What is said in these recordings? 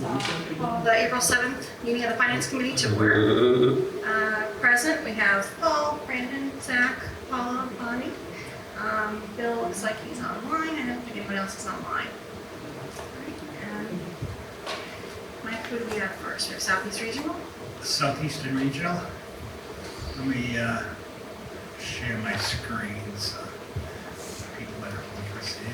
Call the April 7th meeting of the Finance Committee to order. Present, we have Paul, Brandon, Zach, Paula, Bonnie. Bill looks like he's online. I don't think anyone else is online. And Mike, who do we have first? We have Southeast Regional. Southeastern Regional. Let me share my screen so people at home can see it.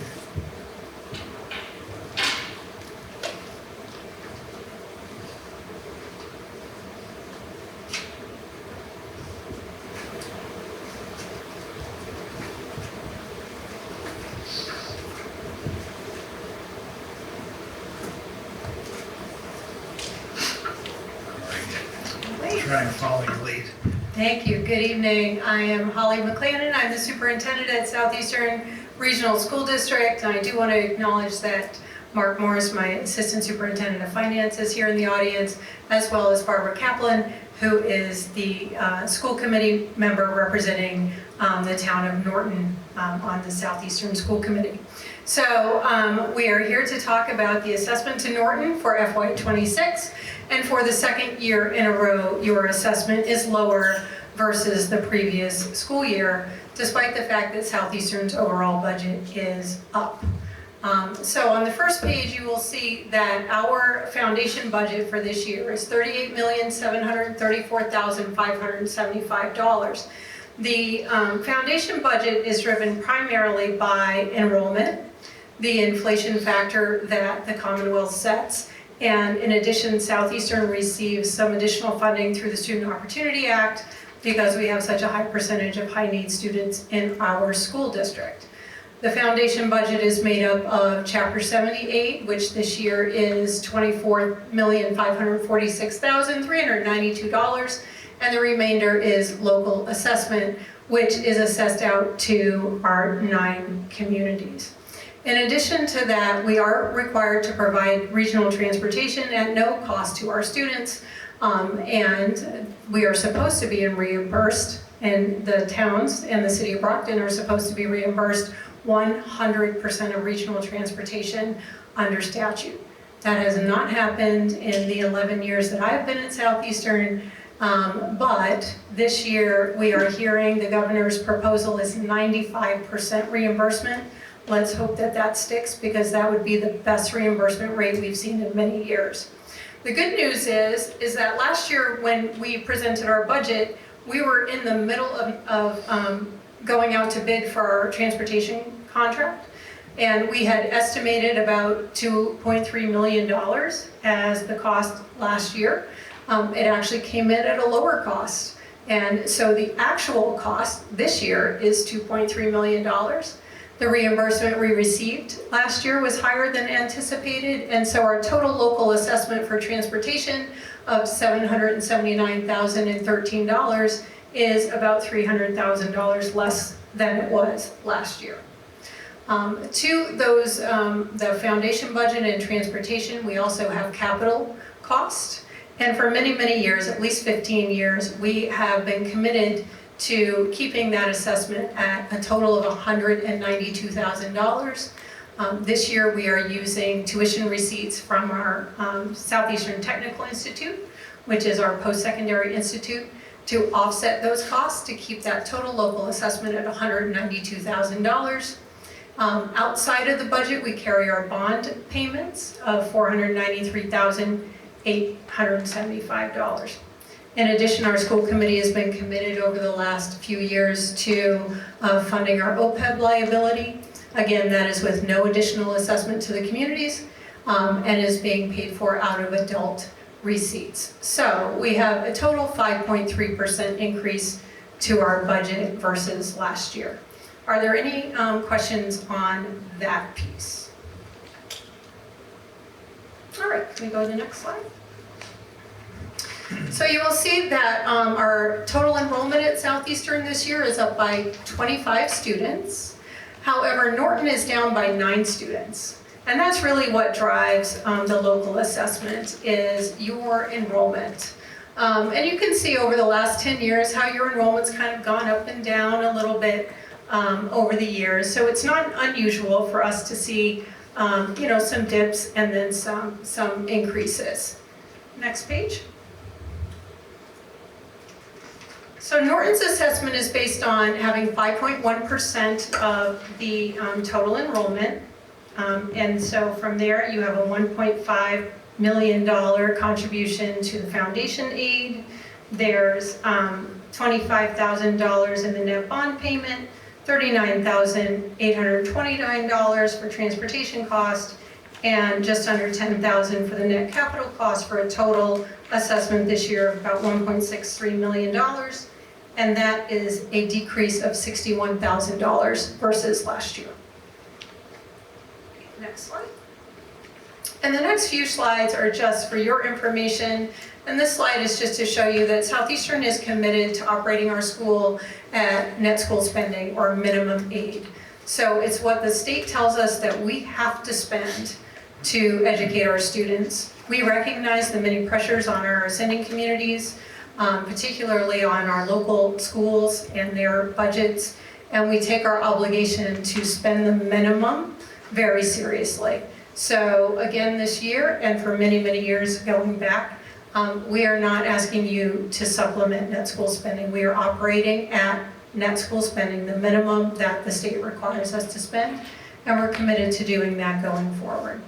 Try and follow your lead. Thank you. Good evening. I am Holly McClendon. I'm the superintendent at Southeastern Regional School District. And I do want to acknowledge that Mark Morris, my assistant superintendent of finance, is here in the audience, as well as Barbara Kaplan, who is the school committee member representing the town of Norton on the Southeastern School Committee. So we are here to talk about the assessment to Norton for FY26. And for the second year in a row, your assessment is lower versus the previous school year, despite the fact that Southeastern's overall budget is up. So on the first page, you will see that our foundation budget for this year is $38,734,575. The foundation budget is driven primarily by enrollment, the inflation factor that the Commonwealth sets. And in addition, Southeastern receives some additional funding through the Student Opportunity Act because we have such a high percentage of high-need students in our school district. The foundation budget is made up of Chapter 78, which this year is $24,546,392, and the remainder is local assessment, which is assessed out to our 9 communities. In addition to that, we are required to provide regional transportation at no cost to our students, and we are supposed to be reimbursed, and the towns and the city of Brockton are supposed to be reimbursed 100% of regional transportation under statute. That has not happened in the 11 years that I've been at Southeastern, but this year we are hearing the governor's proposal is 95% reimbursement. Let's hope that that sticks, because that would be the best reimbursement rate we've seen in many years. The good news is that last year when we presented our budget, we were in the middle of going out to bid for our transportation contract, and we had estimated about $2.3 million as the cost last year. It actually came in at a lower cost, and so the actual cost this year is $2.3 million. The reimbursement we received last year was higher than anticipated, and so our total local assessment for transportation of $779,013 is about $300,000 less than it was last year. To those, the foundation budget and transportation, we also have capital cost, and for many, many years, at least 15 years, we have been committed to keeping that assessment at a total of $192,000. This year we are using tuition receipts from our Southeastern Technical Institute, which is our post-secondary institute, to offset those costs to keep that total local assessment at $192,000. Outside of the budget, we carry our bond payments of $493,875. In addition, our school committee has been committed over the last few years to funding our OPEB liability. Again, that is with no additional assessment to the communities and is being paid for out of adult receipts. So we have a total 5.3% increase to our budget versus last year. Are there any questions on that piece? All right, can we go to the next slide? So you will see that our total enrollment at Southeastern this year is up by 25 students. However, Norton is down by 9 students. And that's really what drives the local assessment, is your enrollment. And you can see over the last 10 years how your enrollment's kind of gone up and down a little bit over the years. So it's not unusual for us to see some dips and then some increases. Next page. So Norton's assessment is based on having 5.1% of the total enrollment. And so from there, you have a $1.5 million contribution to the foundation aid. There's $25,000 in the net bond payment, $39,829 for transportation cost, and just under $10,000 for the net capital cost, for a total assessment this year of about $1.63 million. And that is a decrease of $61,000 versus last year. Next slide. And the next few slides are just for your information. And this slide is just to show you that Southeastern is committed to operating our school at net school spending, or minimum aid. So it's what the state tells us that we have to spend to educate our students. We recognize the many pressures on our ascending communities, particularly on our local schools and their budgets, and we take our obligation to spend the minimum very seriously. So again, this year, and for many, many years going back, we are not asking you to supplement net school spending. We are operating at net school spending, the minimum that the state requires us to spend, and we're committed to doing that going forward.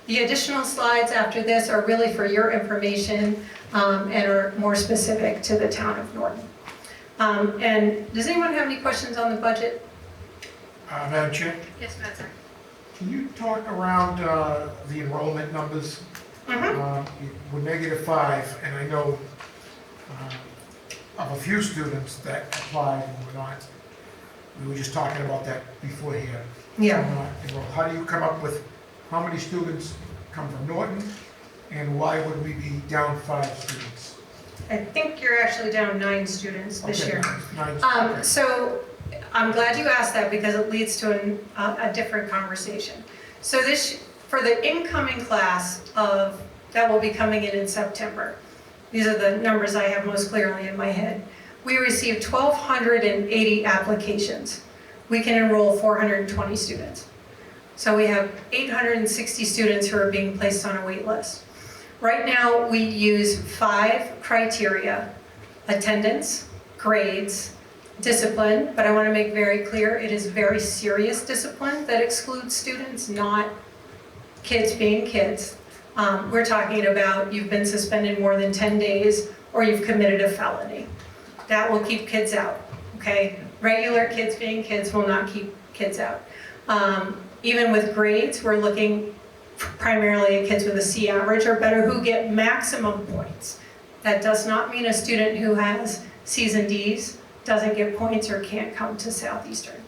The additional slides after this are really for your information and are more specific to the town of Norton. And does anyone have any questions on the budget? Madam Chair, Yes, Spencer. can you talk around the enrollment numbers? We're -5, and I know of a few students that applied and were not. We were just talking about that before here. Yeah. How do you come up with how many students come from Norton, and why would we be down 5 students? I think you're actually down 9 students this year. Nine. So I'm glad you asked that, because it leads to a different conversation. So for the incoming class that will be coming in September, these are the numbers I have most clearly in my head. We received 1,280 applications. We can enroll 420 students. So we have 860 students who are being placed on a wait list. Right now, we use 5 criteria: attendance, grades, discipline, but I want to make very clear, it is very serious discipline that excludes students, not kids being kids. We're talking about you've been suspended more than 10 days, or you've committed a felony. That will keep kids out, okay? Regular kids being kids will not keep kids out. Even with grades, we're looking primarily at kids with a C average or better who get maximum points. That does not mean a student who has C's and D's doesn't get points or can't come to Southeastern.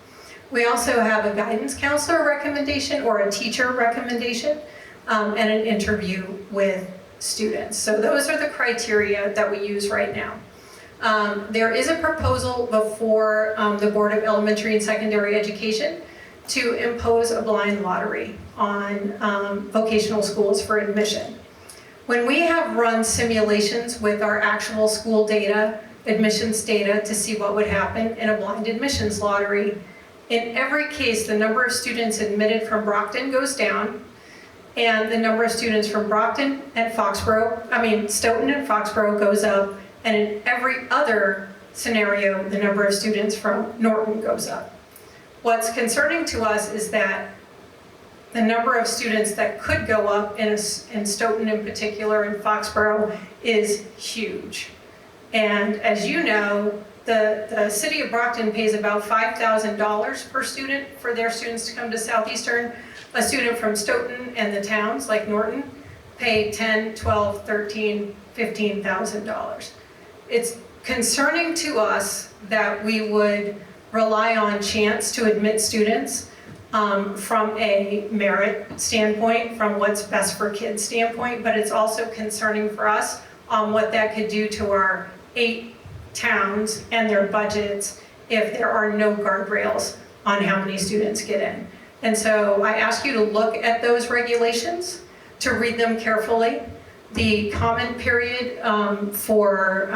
We also have a guidance counselor recommendation or a teacher recommendation and an interview with students. So those are the criteria that we use right now. There is a proposal before the Board of Elementary and Secondary Education to impose a blind lottery on vocational schools for admission. When we have run simulations with our actual school data, admissions data, to see what would happen in a blind admissions lottery, in every case, the number of students admitted from Brockton goes down, and the number of students from Stoughton and Foxborough goes up, and in every other scenario, the number of students from Norton goes up. What's concerning to us is that the number of students that could go up in Stoughton in particular, and Foxborough, is huge. And as you know, the city of Brockton pays about $5,000 per student for their students to come to Southeastern. A student from Stoughton and the towns like Norton pay $10,000, $12,000, $13,000, $15,000. It's concerning to us that we would rely on chance to admit students from a merit standpoint, from what's best for kids standpoint, but it's also concerning for us on what that could do to our 8 towns and their budgets if there are no guardrails on how many students get in. And so I ask you to look at those regulations, to read them carefully. The comment period for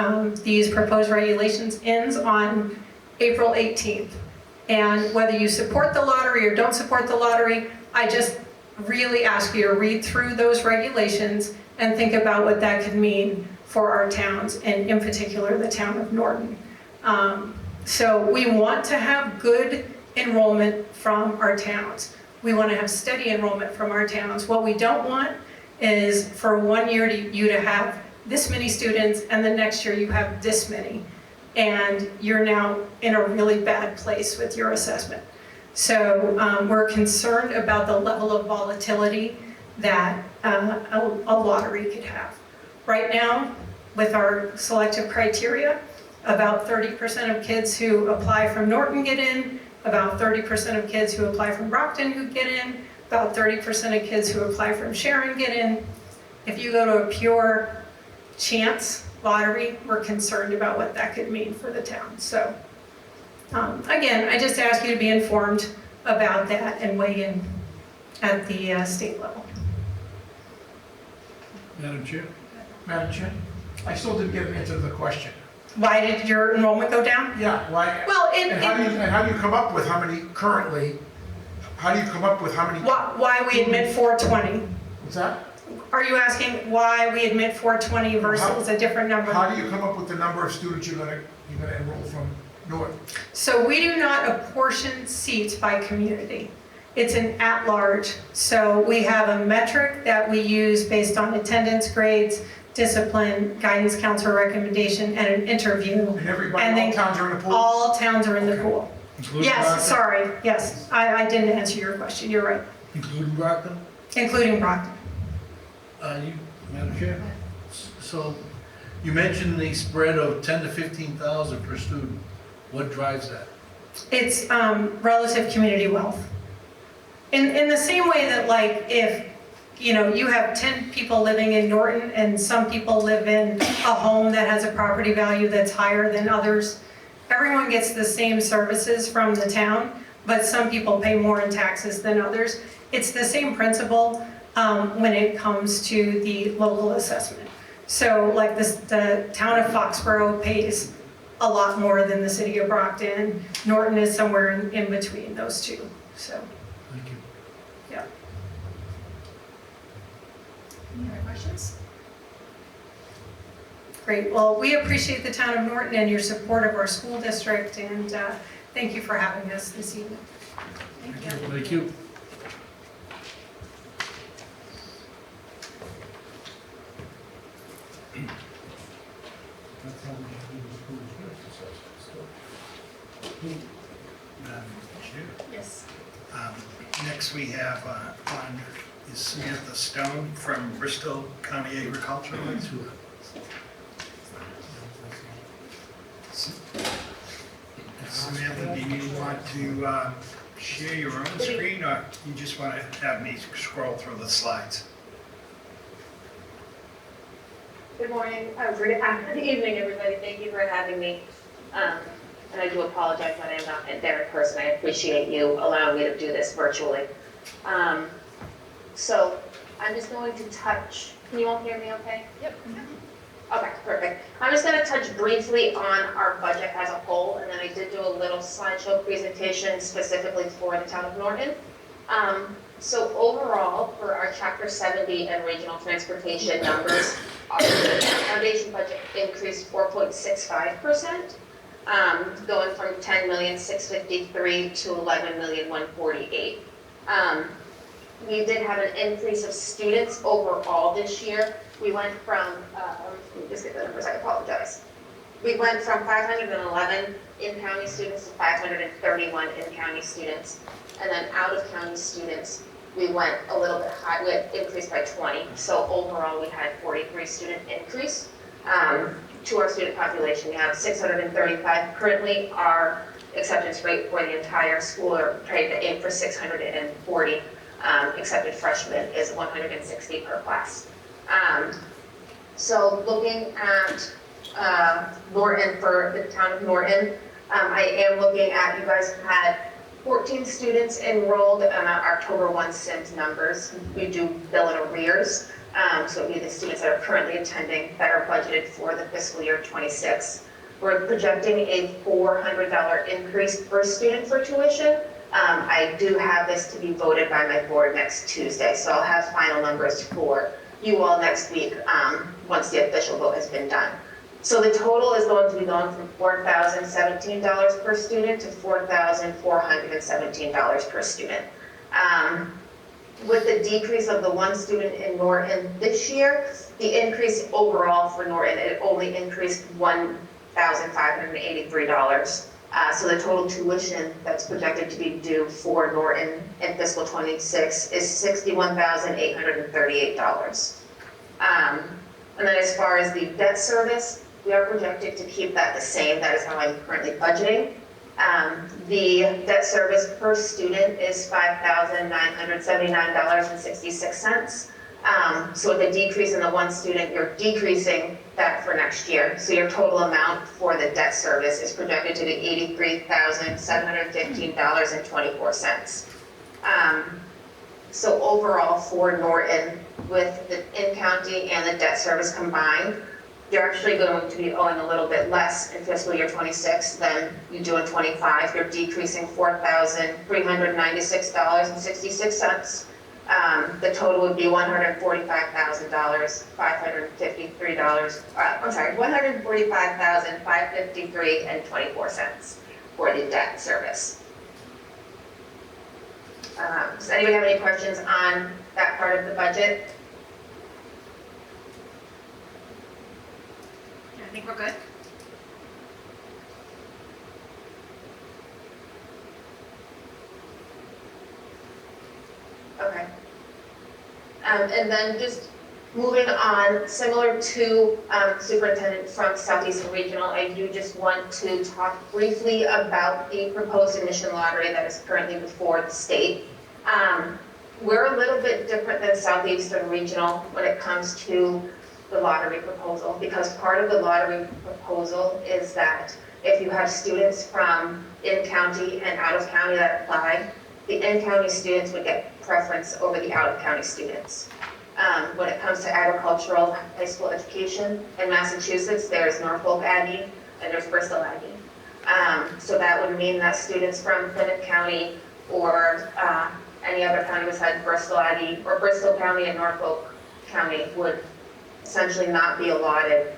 these proposed regulations ends on April 18th. And whether you support the lottery or don't support the lottery, I just really ask you to read through those regulations and think about what that could mean for our towns, and in particular, the town of Norton. So we want to have good enrollment from our towns. We want to have steady enrollment from our towns. What we don't want is for 1 year you to have this many students and the next year you have this many. And you're now in a really bad place with your assessment. So we're concerned about the level of volatility that a lottery could have. Right now, with our selective criteria, about 30% of kids who apply from Norton get in, about 30% of kids who apply from Brockton who get in, about 30% of kids who apply from Sharon get in. If you go to a pure chance lottery, we're concerned about what that could mean for the town. So again, I just ask you to be informed about that and weigh in at the state level. Madam Chair? Madam Chair, I still didn't get an answer to the question. Why did your enrollment go down? Yeah, why? Well, And how do you come up with how many currently, how do you come up with how many? why we admit 420? What's that? Are you asking why we admit 420 versus a different number? How do you come up with the number of students you're gonna enroll from Norton? So we do not apportion seats by community. It's an at-large. So we have a metric that we use based on attendance grades, discipline, guidance counselor broken, and an interview. And everybody, And all then towns are in the pool? All towns are in the pool. Including Yes, Brockton? sorry, yes. I didn't answer your question, you're right. Including Brockton? Including Brockton. Madam Chair? So, you mentioned the spread of 10 to 15,000 per student. What drives that? It's relative community wealth. In the same way that, like, if you have 10 people living in Norton and some people live in a home that has a property value that's higher than others, everyone gets the same services from the town, but some people pay more in taxes than others. It's the same principle when it comes to the local assessment. So like the town of Foxborough pays a lot more than the city of Brockton. Norton is somewhere in between those two, so. Thank you. Yeah. Any other questions? Great. Well, we appreciate the town of Norton and your support of our school district, and thank you for having us this evening. Thank you. Thank you. Madam Chair. Yes. Next we have on is Samantha Stone from Bristol County Agricultural. Samantha, do you want to share your own screen, or you just want to have me scroll through the slides? Good morning, good evening, everybody. Thank you for having me. And I do apologize when I'm not there in person. I appreciate you allowing me to do this virtually. So I'm just going to touch, can you all hear me okay? Yep. Okay, perfect. I'm just gonna touch briefly on our budget as a whole, and then I did do a little slideshow presentation specifically for the town of Norton. So overall, for our Chapter 70 and regional transportation numbers, our foundation budget increased 4.65%, going from $10,653,000 to $11,148,000. We did have an increase of students overall this year. We went from, let me just get the numbers, I apologize. We went from 511 in-county students to 531 in-county students. And then out-of-county students, we went a little bit high, we had increased by 20. So overall, we had 43 student increase to our student population. We have 635. Currently, our acceptance rate for the entire school, or trying to aim for 640 accepted freshmen, is 160 per class. So looking at Norton, for the town of Norton, I am looking at, you guys had 14 students enrolled in our October 1 SIMS numbers. We do bill in arrears, so it would be the students that are currently attending that are budgeted for the fiscal year 26. We're projecting a $400 increase per student for tuition, I do have this to be voted by my board next Tuesday, so I'll have final numbers for you all next week, once the official vote has been done. So the total is going to be going from $4,017 per student to $4,417 per student. With the decrease of the one student in Norton this year, the increase overall for Norton, it only increased $1,583. So the total tuition that's projected to be due for Norton in fiscal '26 is $61,838. And then as far as the debt service, we are projected to keep that the same. That is how I'm currently budgeting. The debt service per student is $5,979.66. So with a decrease in the one student, you're decreasing that for next year. So your total amount for the debt service is projected to be $83,715.24. So overall for Norton, with the in-county and the debt service combined, you're actually going to be owing a little bit less in fiscal year '26 than you do in '25. You're decreasing $4,396.66. The total would be $145,553. $145,553.24 for the debt service. Does anybody have any questions on that part of the budget? I think we're good. Okay. And then just moving on, similar to Superintendent from Southeastern Regional, I do just want to talk briefly about the proposed admission lottery that is currently before the state. We're a little bit different than Southeastern Regional when it comes to the lottery proposal, because part of the lottery proposal is that if you have students from in-county and out-of-county that apply, the in-county students would get preference over the out-of-county students. When it comes to agricultural high school education in Massachusetts, there's Norfolk Aggie and there's Bristol Aggie. So that would mean that students from Plymouth County or any other county besides Bristol Aggie or Bristol County and Norfolk County would essentially not be allotted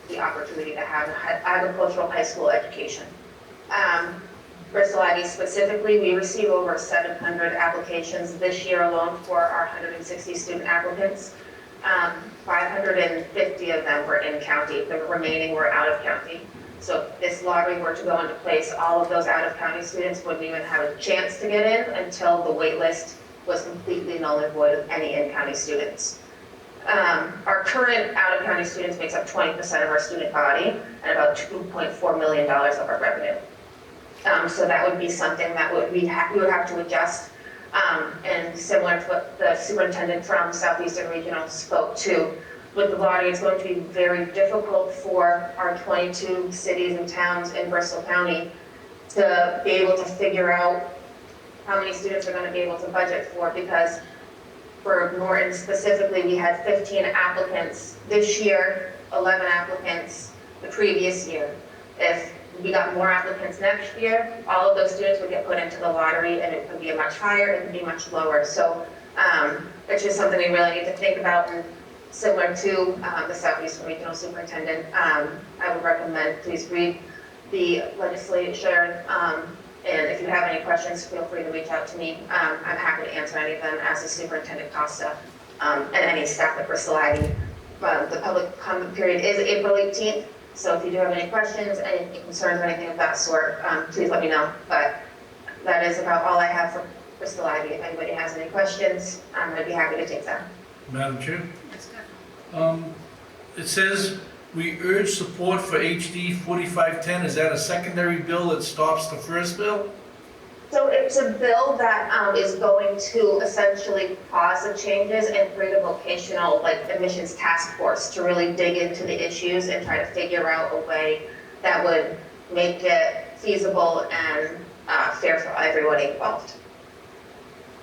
the opportunity to have an agricultural high school education. Bristol Aggie specifically, we received over 700 applications this year alone for our 160 student applicants. 550 of them were in county, the remaining were out of county. So if this lottery were to go into place, all of those out of county students wouldn't even have a chance to get in until the wait list was completely null and void of any in-county students. Our current out-of-county students makes up 20% of our student body and about $2.4 million of our revenue. So that would be something that we would have to adjust. And similar to what the superintendent from Southeastern Regional spoke to, with the lottery, it's going to be very difficult for our 22 cities and towns in Bristol County to be able to figure out how many students are going to be able to budget for, because for Norton specifically, we had 15 applicants this year, 11 applicants the previous year. If we got more applicants next year, all of those students would get put into the lottery, and it could be a much higher, it could be much lower. So it's just something we really need to think about, and similar to the Southeastern Regional Superintendent, I would recommend please read the legislation, and if you have any questions, feel free to reach out to me. I'm happy to answer any of them as the Superintendent Costa and any staff at Bristol Aggie. The public comment period is April 18th, so if you do have any questions, any concerns or anything of that sort, please let me know. But that is about all I have for Bristol Aggie. If anybody has any questions, I'd be happy to take them. Madam Chair? That's good. It says, we urge support for HD 4510. Is that a secondary bill that stops the first bill? So it's a bill that is going to essentially pause the changes and create a vocational admissions task force to really dig into the issues and try to figure out a way that would make it feasible and fair for everybody involved.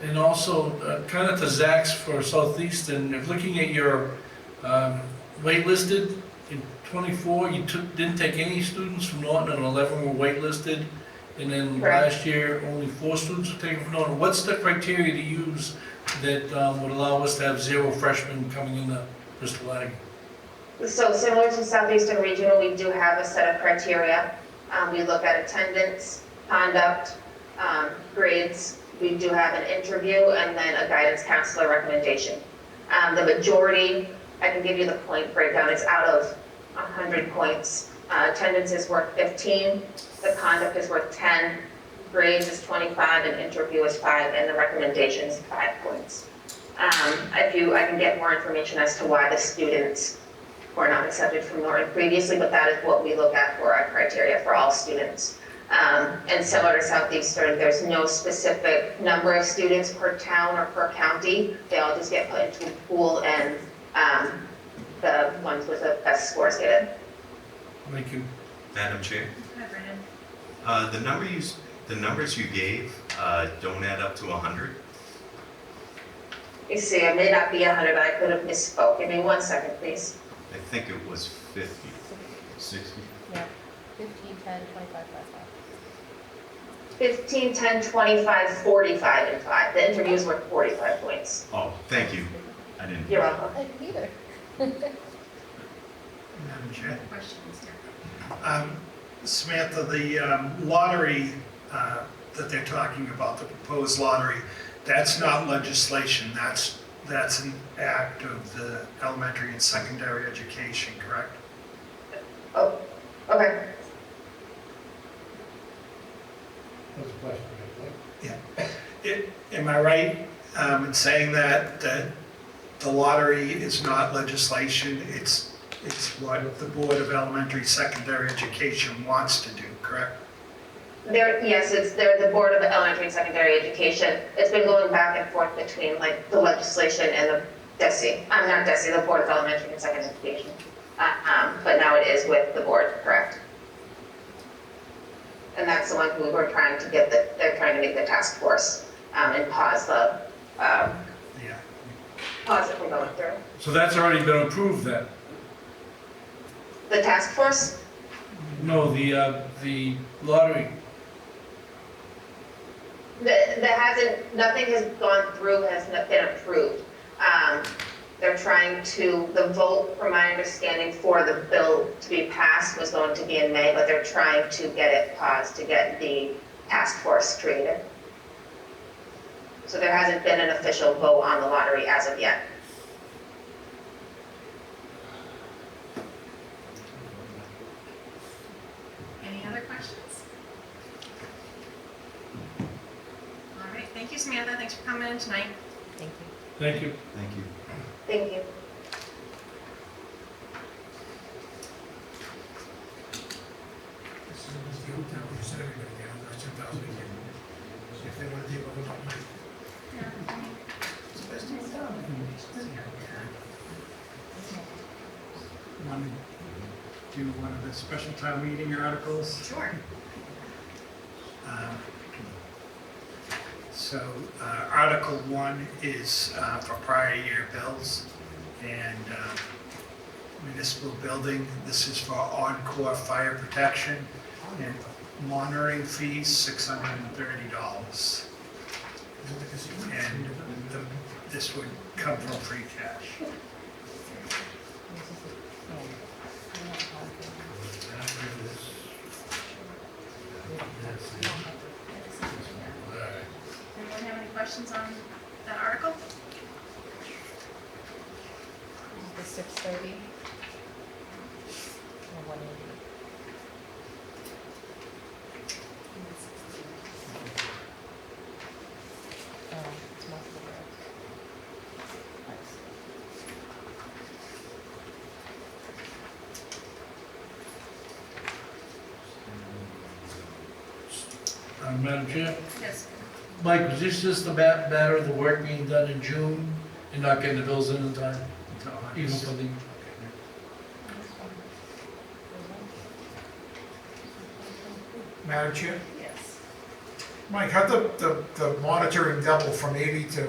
And also, kind of to Zach's for Southeastern, if looking at your waitlisted in '24, you didn't take any students from Norton and 11 were waitlisted. and then Correct. last year, only 4 students were taken from Norton. What's the criteria to use that would allow us to have 0 freshmen coming into Bristol Latin? So similar to Southeastern Regional, we do have a set of criteria. We look at attendance, conduct, grades. We do have an interview and then a guidance counselor recommendation. The majority, I can give you the point breakdown, it's out of 100 points. Attendance is worth 15, the conduct is worth 10, grades is 25, and interview is 5, and the recommendation is 5 points. I can get more information as to why the students were not accepted from Norton previously, but that is what we look at for our criteria for all students. And similar to Southeastern, there's no specific number of students per town or per county. They all just get put into a pool, and the ones with the best scores get in. Thank you. Madam Chair, Hi, Brandon. the numbers you gave don't add up to 100. You see, it may not be 100, but I could have misspoke. Give me 1 second, please. I think it was 50, 60. Yeah, 15, 10, 25, 5, 15, 10, 25, 45, and 5. The interviews were 45 points. Oh, thank you. I didn't. You're welcome. 5. I didn't either. Madam Chair. Questions? Samantha, the lottery that they're talking about, the proposed lottery, that's not legislation, that's an act of the elementary and secondary education, correct? Oh, okay. That's a question, right? Am I right in saying that the lottery is not legislation, it's what the Board of Elementary Secondary Education wants to do, correct? Yes, they're the Board of Elementary and Secondary Education. It's been going back and forth between like the legislation and the DESE. I'm not DESE, the Board of Elementary and Secondary Education. But now it is with the board, correct? And that's the one who we're trying to get they're trying to make the task force and pause Yeah. it from going through. So that's already been approved then? The task force? No, the lottery. Nothing has gone through, has not been approved. They're trying to, the vote, from my understanding, for the bill to be passed was going to be in May, but they're trying to get it paused to get the task force created. So there hasn't been an official vote on the lottery as of yet. Any other questions? All right, thank you, Samantha. Thanks for coming in tonight. Thank you. Thank you. Thank you. Thank you. This is the old town, you said everybody down, that's 2,000 again. If they want to deal with it, not mine. It's the best thing in town. Want to do one of the special town meeting articles? Sure. So, Article 1 is for prior year bills and municipal building. This is for Encore fire protection and monitoring fees, $630. And this would come from free cash. Anyone have any questions on that article? The 630. Or 180. Oh, it's multiple rows. Nice. Madam Chair? Yes. Mike, was this just a matter of the work being done in June and not getting the bills in time? Even for the, Madam Chair? Yes. Mike, how'd the monitoring double from 80 to,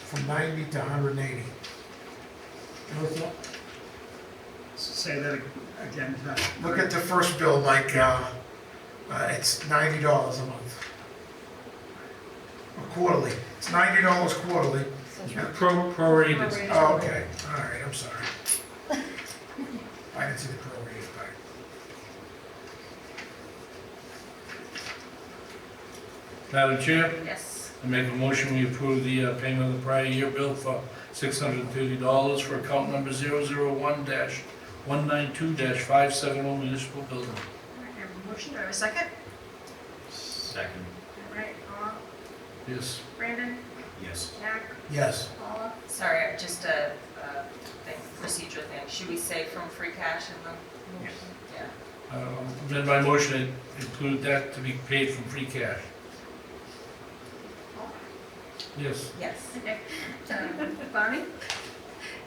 from 90 to 180? What's that? Say that again. Look at the first bill, Mike, It's $90 a month. Or quarterly. It's $90 quarterly. So Prorated. Oh, okay, all right, I'm sorry. I didn't see the prorated part. Madam Chair, Yes. I make a motion, we approve the payment of the prior year bill for $630 for account number 001-192-570 municipal building. All right, I have a motion, do I have a second? Second, All right, Paul, Yes. Brandon, yes. Jack, Yes. Paula, Sorry, just a procedure thing. Should we say from free cash in the motion? Yeah. Amend my motion, include that to be paid from free cash. Yes. Yes. okay, Bonnie,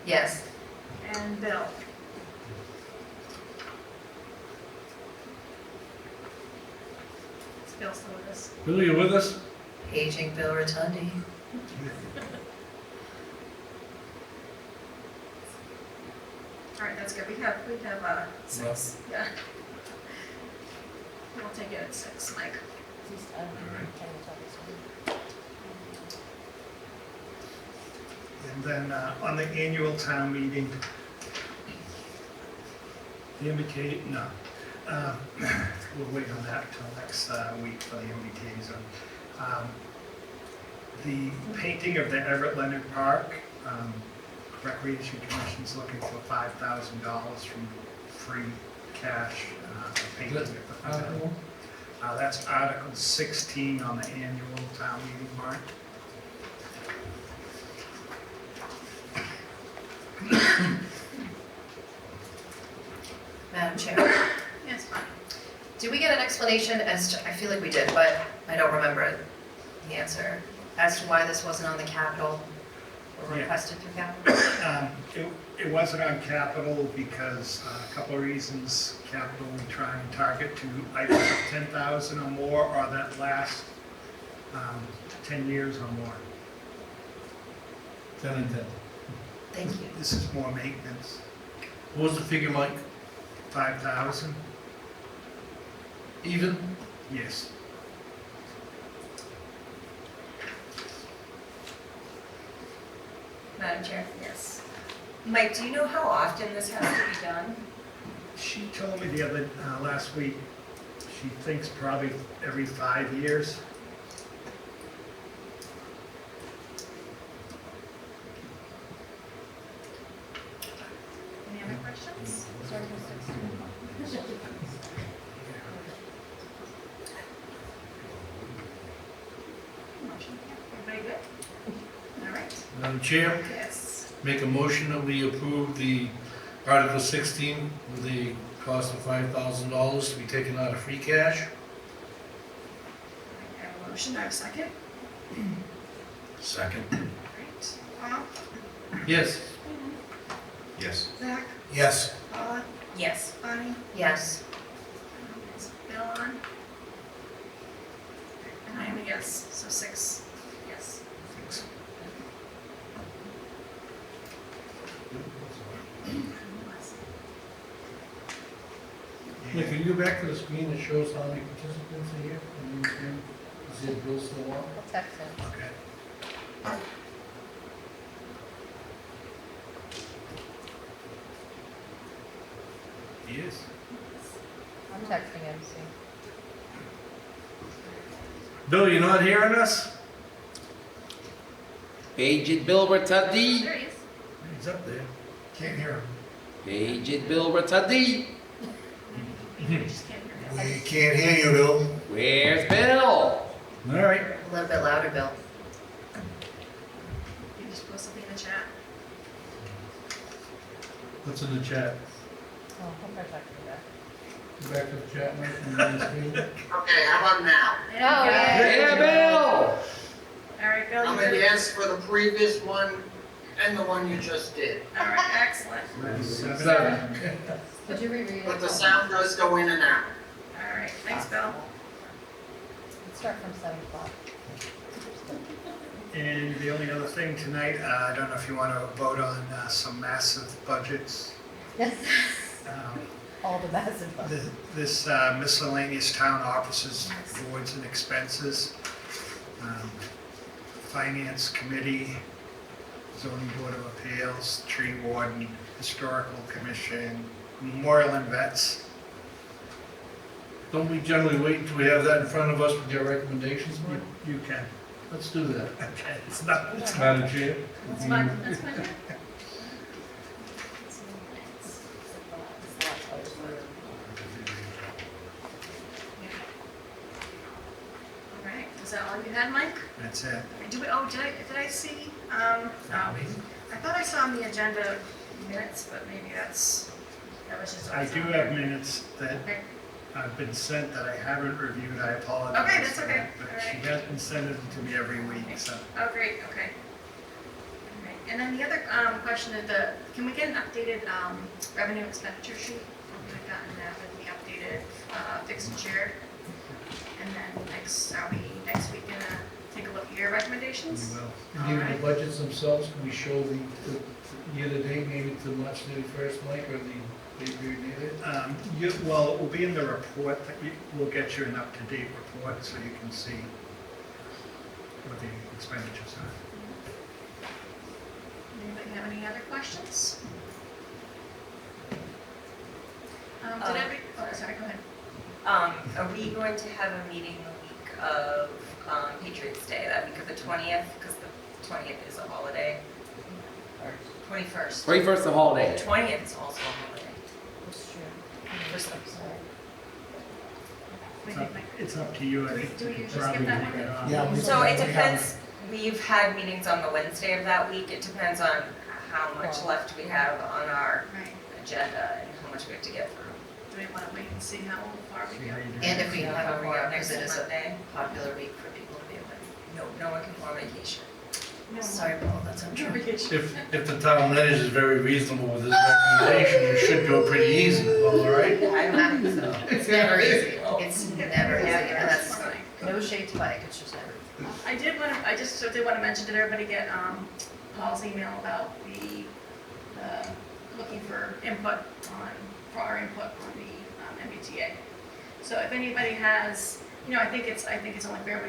Yes. and Bill. Is Bill still with us? Bill, you with us? Paging Bill Rotundi. All right, that's good, we have, six, yeah. We'll take it at 6, Mike. And then on the annual town meeting, the MBTA, no. We'll wait on that until next week for the MBTA zone. The painting of the Everett Leonard Park, Recreation Commission's looking for $5,000 from free cash for painting of the pavilion. That's Article 16 on the annual town meeting warrant. Madam Chair, Yes, fine. did we get an explanation as to, I feel like we did, but I don't remember the answer, as to why this wasn't on the capital or Yeah. requested through capital? It wasn't on capital because a couple of reasons. Capital, we try and target to items of 10,000 or more, or that last 10 years or more. 10 and 10. Thank you. This is more maintenance, What was the figure, Mike? 5,000, Even? yes. Madam Chair? Yes. Mike, do you know how often this has to be done? She told me last week, she thinks probably every 5 years. Any other questions? Motion, everybody good? All right, Madam Chair, yes. make a motion that we approve the Article 16 with the cost of $5,000 to be taken out of free cash. I have a motion, do I have a second? Second, All right, Paul, Yes. yes. Zach, Yes. Paula, Yes. Bonnie, Yes. is Bill on? And I am a yes, so 6, yes. Nick, can you go back to the screen that shows how many participants are here? And you can see if Bill's still on? I'll text him. Okay. He is. I'm texting him, see. Bill, you not hearing us? Aged Bill Rotundi. There he is. He's up there. Can't hear him. Aged Bill Rotundi. We just can't hear him. We can't hear you, Bill. Where's Bill? All right. A little bit louder, Bill. You just post something in the chat. What's in the chat? Oh, hope I text you back. Go back to the chat, Mike, and on the screen. Okay, how about now? There you go. Yeah, Bill. All right, Bill, I'm you a good? yes for the previous one and the one you just did. All right, excellent. 7. Did you reread it? But the sound does go in and out. All right, thanks, Bill. Let's start from 7 o'clock. And the only other thing tonight, I don't know if you want to vote on some massive budgets. Yes. Um, All the massive. This miscellaneous town offices, boards and expenses, finance committee, zoning board of appeals, tree warden, historical commission, memorial and vets. Don't we generally wait until we have that in front of us with your recommendations, Mike? You can. Let's do that. Okay, it's not, Madam Chair? That's fine, that's fine. All right, is that all you had, Mike? that's it. Did I see, no, I thought I saw on the agenda minutes, but maybe that was just. I do have minutes that Okay. have been sent that I haven't reviewed, I apologize. Okay, that's for okay. that, But All she right. has been sending them to me every week, so. Oh, great, okay. All right, and then the other question is can we get an updated revenue expenditure sheet? I've gotten that with the updated fixed and shared. And then are we next week gonna take a look at your recommendations? We will. And even the budgets themselves, can we show the year-to-date, maybe to March 31st, Mike, or the pay period needed? Well, it will be in the report, that we'll get you an up-to-date report so you can see what the expenditures are. Anybody have any other questions? Sorry, go ahead. Are we going to have a meeting the week of Patriots Day, that week of the 20th? Because the 20th is a holiday. Or 21st. 21st the holiday. The 20th is also a holiday. That's true. First, I'm sorry. What do you think, Mike? It's up to you, I Do we- think. do we you usually probably skip that leave one? it on. Yeah, we- So it we have- depends, we've had meetings on the Wednesday of that week. It depends on how much left we have on our Right, agenda and how much we have to get through. do we want to wait and see how far we See go? how you do. And if we How have a we more, go because next it is a Monday? popular week for people to be away. No one can go on vacation. Sorry, Paul, that's untrue. If the town manager is very reasonable with his recommendation, it should go pretty easy, all right? I don't think so. It's never easy. It's never easy, and that's fine. No shade to Mike, it's just never. I did want to mention, did everybody get Paul's email about the looking for our input on the MBTA? So if anybody has, I think it's only fair,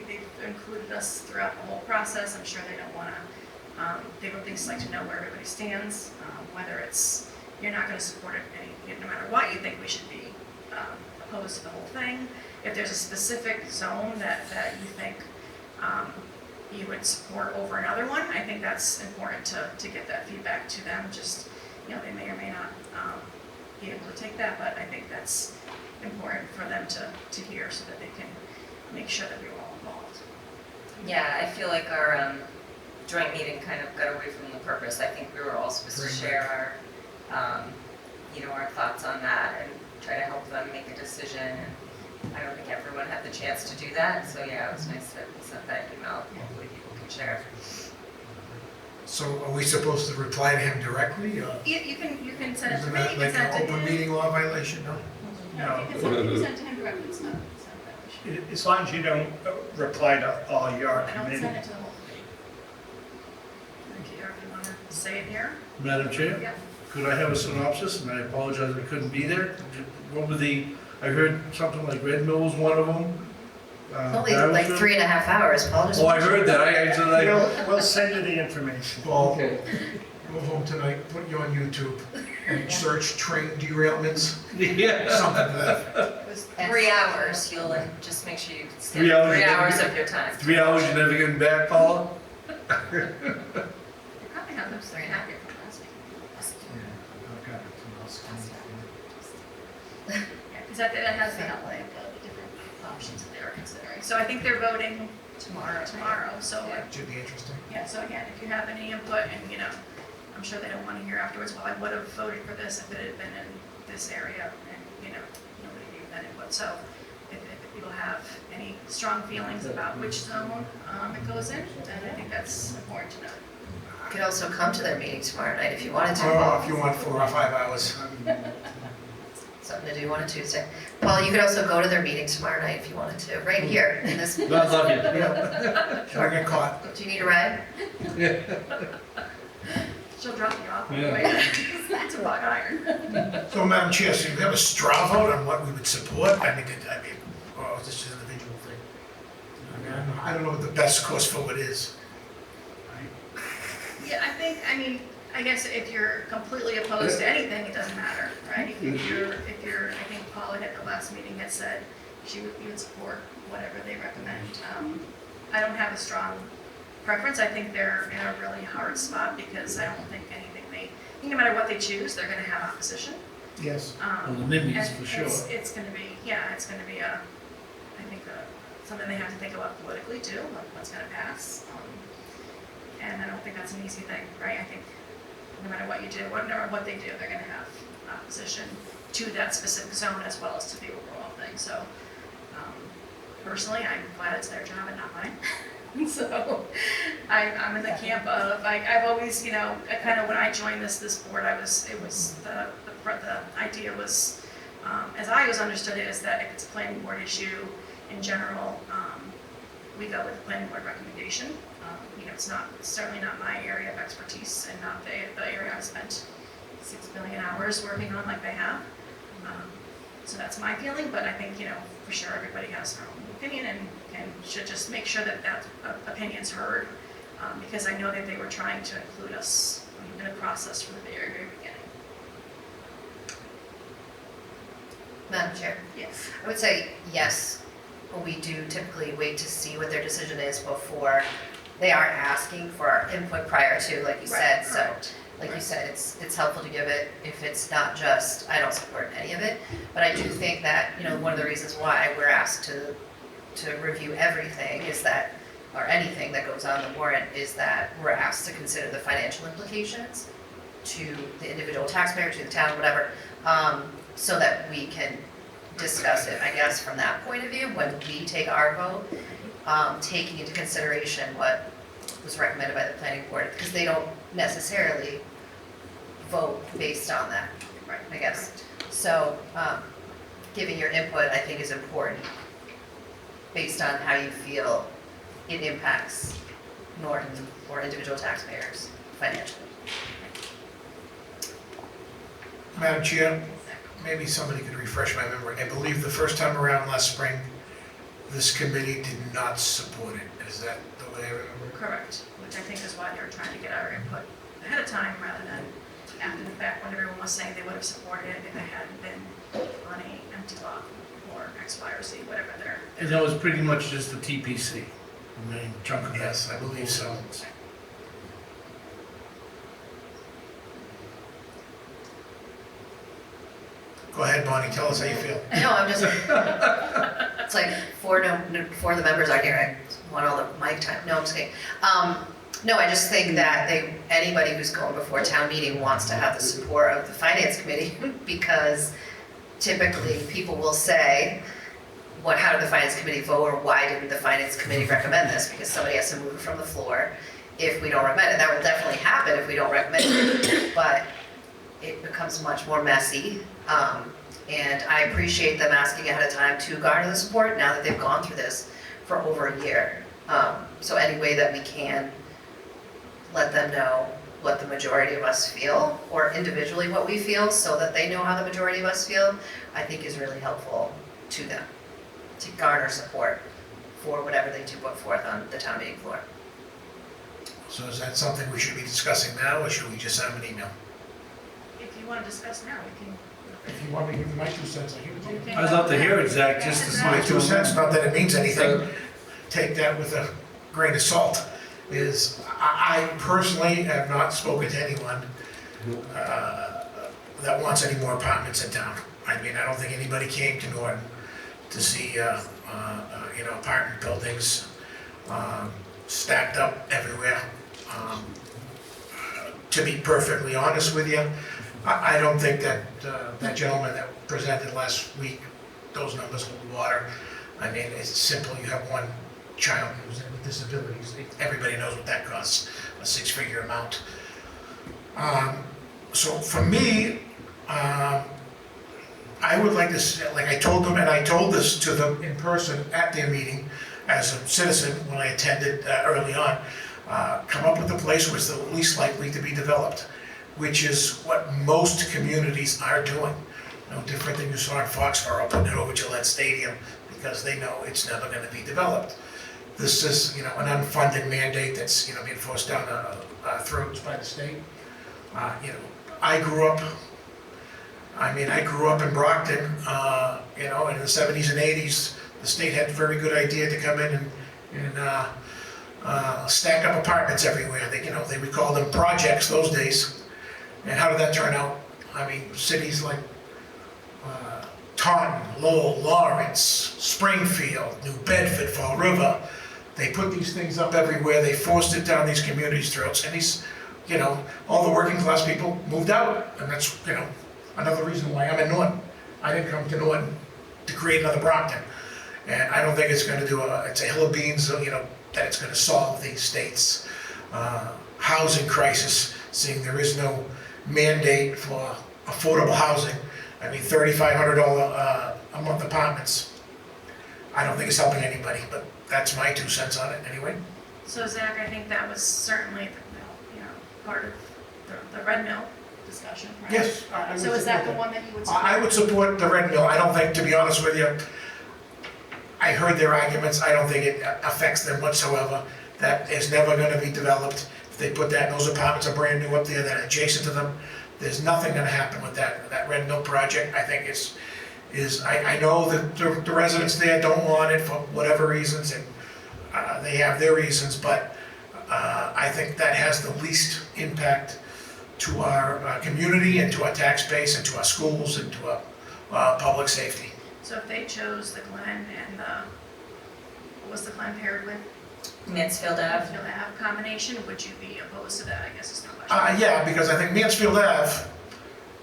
they've included us throughout the whole process. I'm sure they don't want to, they would at least like to know where everybody stands, whether it's, you're not going to support it, no matter what you think we should be opposed to the whole thing. If there's a specific zone that you think you would support over another one, I think that's important to get that feedback to them. Just, they may or may not be able to take that, but I think that's important for them to hear so that they can make sure that we're all involved. Yeah, I feel like our joint meeting kind of got away from the purpose. I think we were all supposed to share our, our thoughts on that and try to help them make a decision. And I don't think everyone had the chance to do that, so yeah, it was nice that we sent that email. Hopefully people can share. So are we supposed to reply to him directly? You can send it to Isn't me, you that can like send it an to open him. meeting law violation, no? No, you can send it to him directly, it's not that issue. As long as you don't reply to all your I don't committee. send it to the whole committee. Thank you, if you want to say it here? Madam Chair? Yeah. Could I have a synopsis? And I apologize I couldn't be there. What were I heard something like Red Mill was one of them. Only like 3.5 hours, Paul. Just- Oh, I heard that. I actually We'll send you the information. Paul, Okay. go home tonight, put you on YouTube and search train derailments, Yeah. something to that. It was 3 hours, you'll just make sure you stay 3 hours, 3 you hours never- of your time. 3 hours, you're never getting back, Paula? You probably have those 3.5 years from last week. Yeah, because that has the outlay of the different options that they are considering. So I think they're voting tomorrow, so, Should be interesting. yeah, so again, if you have any input and, I'm sure they don't want to hear afterwards, well, I would have voted for this if it had been in this area, and, nobody gave that input. So if people have any strong feelings about which zone it goes in, then I think that's important to know. You could also come to their meeting tomorrow night if you wanted to. Oh, if you want 4 or 5 hours. Something to do on a Tuesday. Paul, you could also go to their meeting tomorrow night if you wanted to, right here in this. I love you. Don't get caught. Do you need a ride? She'll drop you off. Yeah. It's a bug iron. So, Madam Chair, so you have a straw vote on what we would support? I mean, or is this just an individual thing? I don't know what the best course forward is. Yeah, I mean, I guess if you're completely opposed to anything, it doesn't matter, right? If you're, I think Paula at the last meeting had said you would support whatever they recommend. I don't have a strong preference. I think they're in a really hard spot because I don't think no matter what they choose, they're gonna have opposition. Yes. Well, the NIMBYs And for sure. It's gonna be, it's gonna be something they have to think about politically too, like what's gonna pass. And I don't think that's an easy thing, right? I think no matter what you do, no matter what they do, they're gonna have opposition to that specific zone as well as to the overall thing. So personally, I'm glad it's their job and not mine. So I'm in the camp of, I've always, kind of when I joined this board, the idea was, as I always understood it, is that if it's a planning board issue in general, we go with the planning board recommendation. It's certainly not my area of expertise and not the area I've spent 6 billion hours working on like they have. So that's my feeling, but I think, for sure everybody has their own opinion and should just make sure that opinion's heard, because I know that they were trying to include us in the process from the very, very beginning. Madam Chair, Yes. I would say yes, but we do typically wait to see what their decision is before they are asking for our input prior to, like you said. So, Correct. like you said, it's helpful to give it if it's not just, I don't support any of it. But I do think that, one of the reasons why we're asked to review everything is that, or anything that goes on the warrant, is that we're asked to consider the financial implications to the individual taxpayer, to the town, whatever, so that we can discuss it, I guess, from that point of view, when we take our vote, taking into consideration what was recommended by the planning board, because they don't necessarily vote based on that, Right. I guess. So, giving your input, I think, is important, based on how you feel it impacts Norton or individual taxpayers financially. Madam Chair, maybe somebody could refresh my memory. I believe the first time around last spring, this committee did not support it. Is that the way I remember? Correct, which I think is why they were trying to get our input ahead of time rather than after the fact when everyone was saying they would have supported it if they hadn't been on a empty lot or X, Y, or Z, whatever their. And that was pretty much just the TPC, the main chunk of that. Yes, I believe so. Go ahead, Bonnie, tell us how you feel. No, I'm just, it's like four of the members are here, I want all the mic time, no, I'm just kidding. No, I just think that anybody who's going before town meeting wants to have the support of the finance committee, because typically people will say, how did the finance committee vote, or why didn't the finance committee recommend this? Because somebody has to move it from the floor if we don't recommend it. That will definitely happen if we don't recommend it, but it becomes much more messy. And I appreciate them asking ahead of time to garner the support now that they've gone through this for over a year. So any way that we can let them know what the majority of us feel, or individually what we feel, so that they know how the majority of us feel, I think is really helpful to them, to garner support for whatever they do put forth on the town meeting floor. So is that something we should be discussing now, or should we just send them an email? If you want to discuss now, we can. If you want me to give my 2 cents, I'll give it to you. Okay. I'd love to hear it, Zach, just to see My what 2 you cents, not that it means anything, take that with a grain of salt, is I personally have not spoken to anyone that wants any more apartments in town. I mean, I don't think anybody came to Norton to see, apartment buildings stacked up everywhere. To be perfectly honest with you, I don't think that that gentleman that presented last week, those numbers hold water. I mean, it's simple, you have one child who's with disabilities, everybody knows what that costs, a 6-figure amount. So for me, I would like to say, like I told them, and I told this to them in person at their meeting as a citizen when I attended early on, come up with a place where it's the least likely to be developed. which is what most communities are doing. No different than you saw in Foxborough, putting it over Gillette Stadium because they know it's never gonna be developed. This is, an unfunded mandate that's, being forced down our throats by the state. I grew up in Brockton, in the 70s and 80s. The state had a very good idea to come in and stack up apartments everywhere. They would call them projects those days. And how did that turn out? Cities like Taunton, Lowell, Lawrence, Springfield, New Bedford, Fall River, they put these things up everywhere. They forced it down these communities' throats. And all the working class people moved out. And that's, another reason why I'm in Norton. I didn't come to Norton to create another Brockton. And I don't think it's going to it's a hill of beans, that it's going to solve the state's housing crisis, seeing there is no mandate for affordable housing. $3,500 a month apartments. I don't think it's helping anybody, but that's my 2 cents on it anyway. So Zach, I think that was certainly, part of the Red Mill discussion, right? Yes. I would So is that support the one that you would support? I would support the Red Mill. I don't think, to be honest with you, I heard their arguments. I don't think it affects them whatsoever. That is never going to be developed. If they put that, those apartments are brand new up there that are adjacent to them. There's nothing going to happen with that Red Mill project. I think I know that the residents there don't want it for whatever reasons, and they have their reasons, but I think that has the least impact to our community and to our tax base and to our schools and to our public safety. So if they chose the Glen and what was the Glen paired with? Mansfield Ave. Mansfield Ave combination, would you be opposed to that? I guess it's not much. Yeah, because I think Mansfield Ave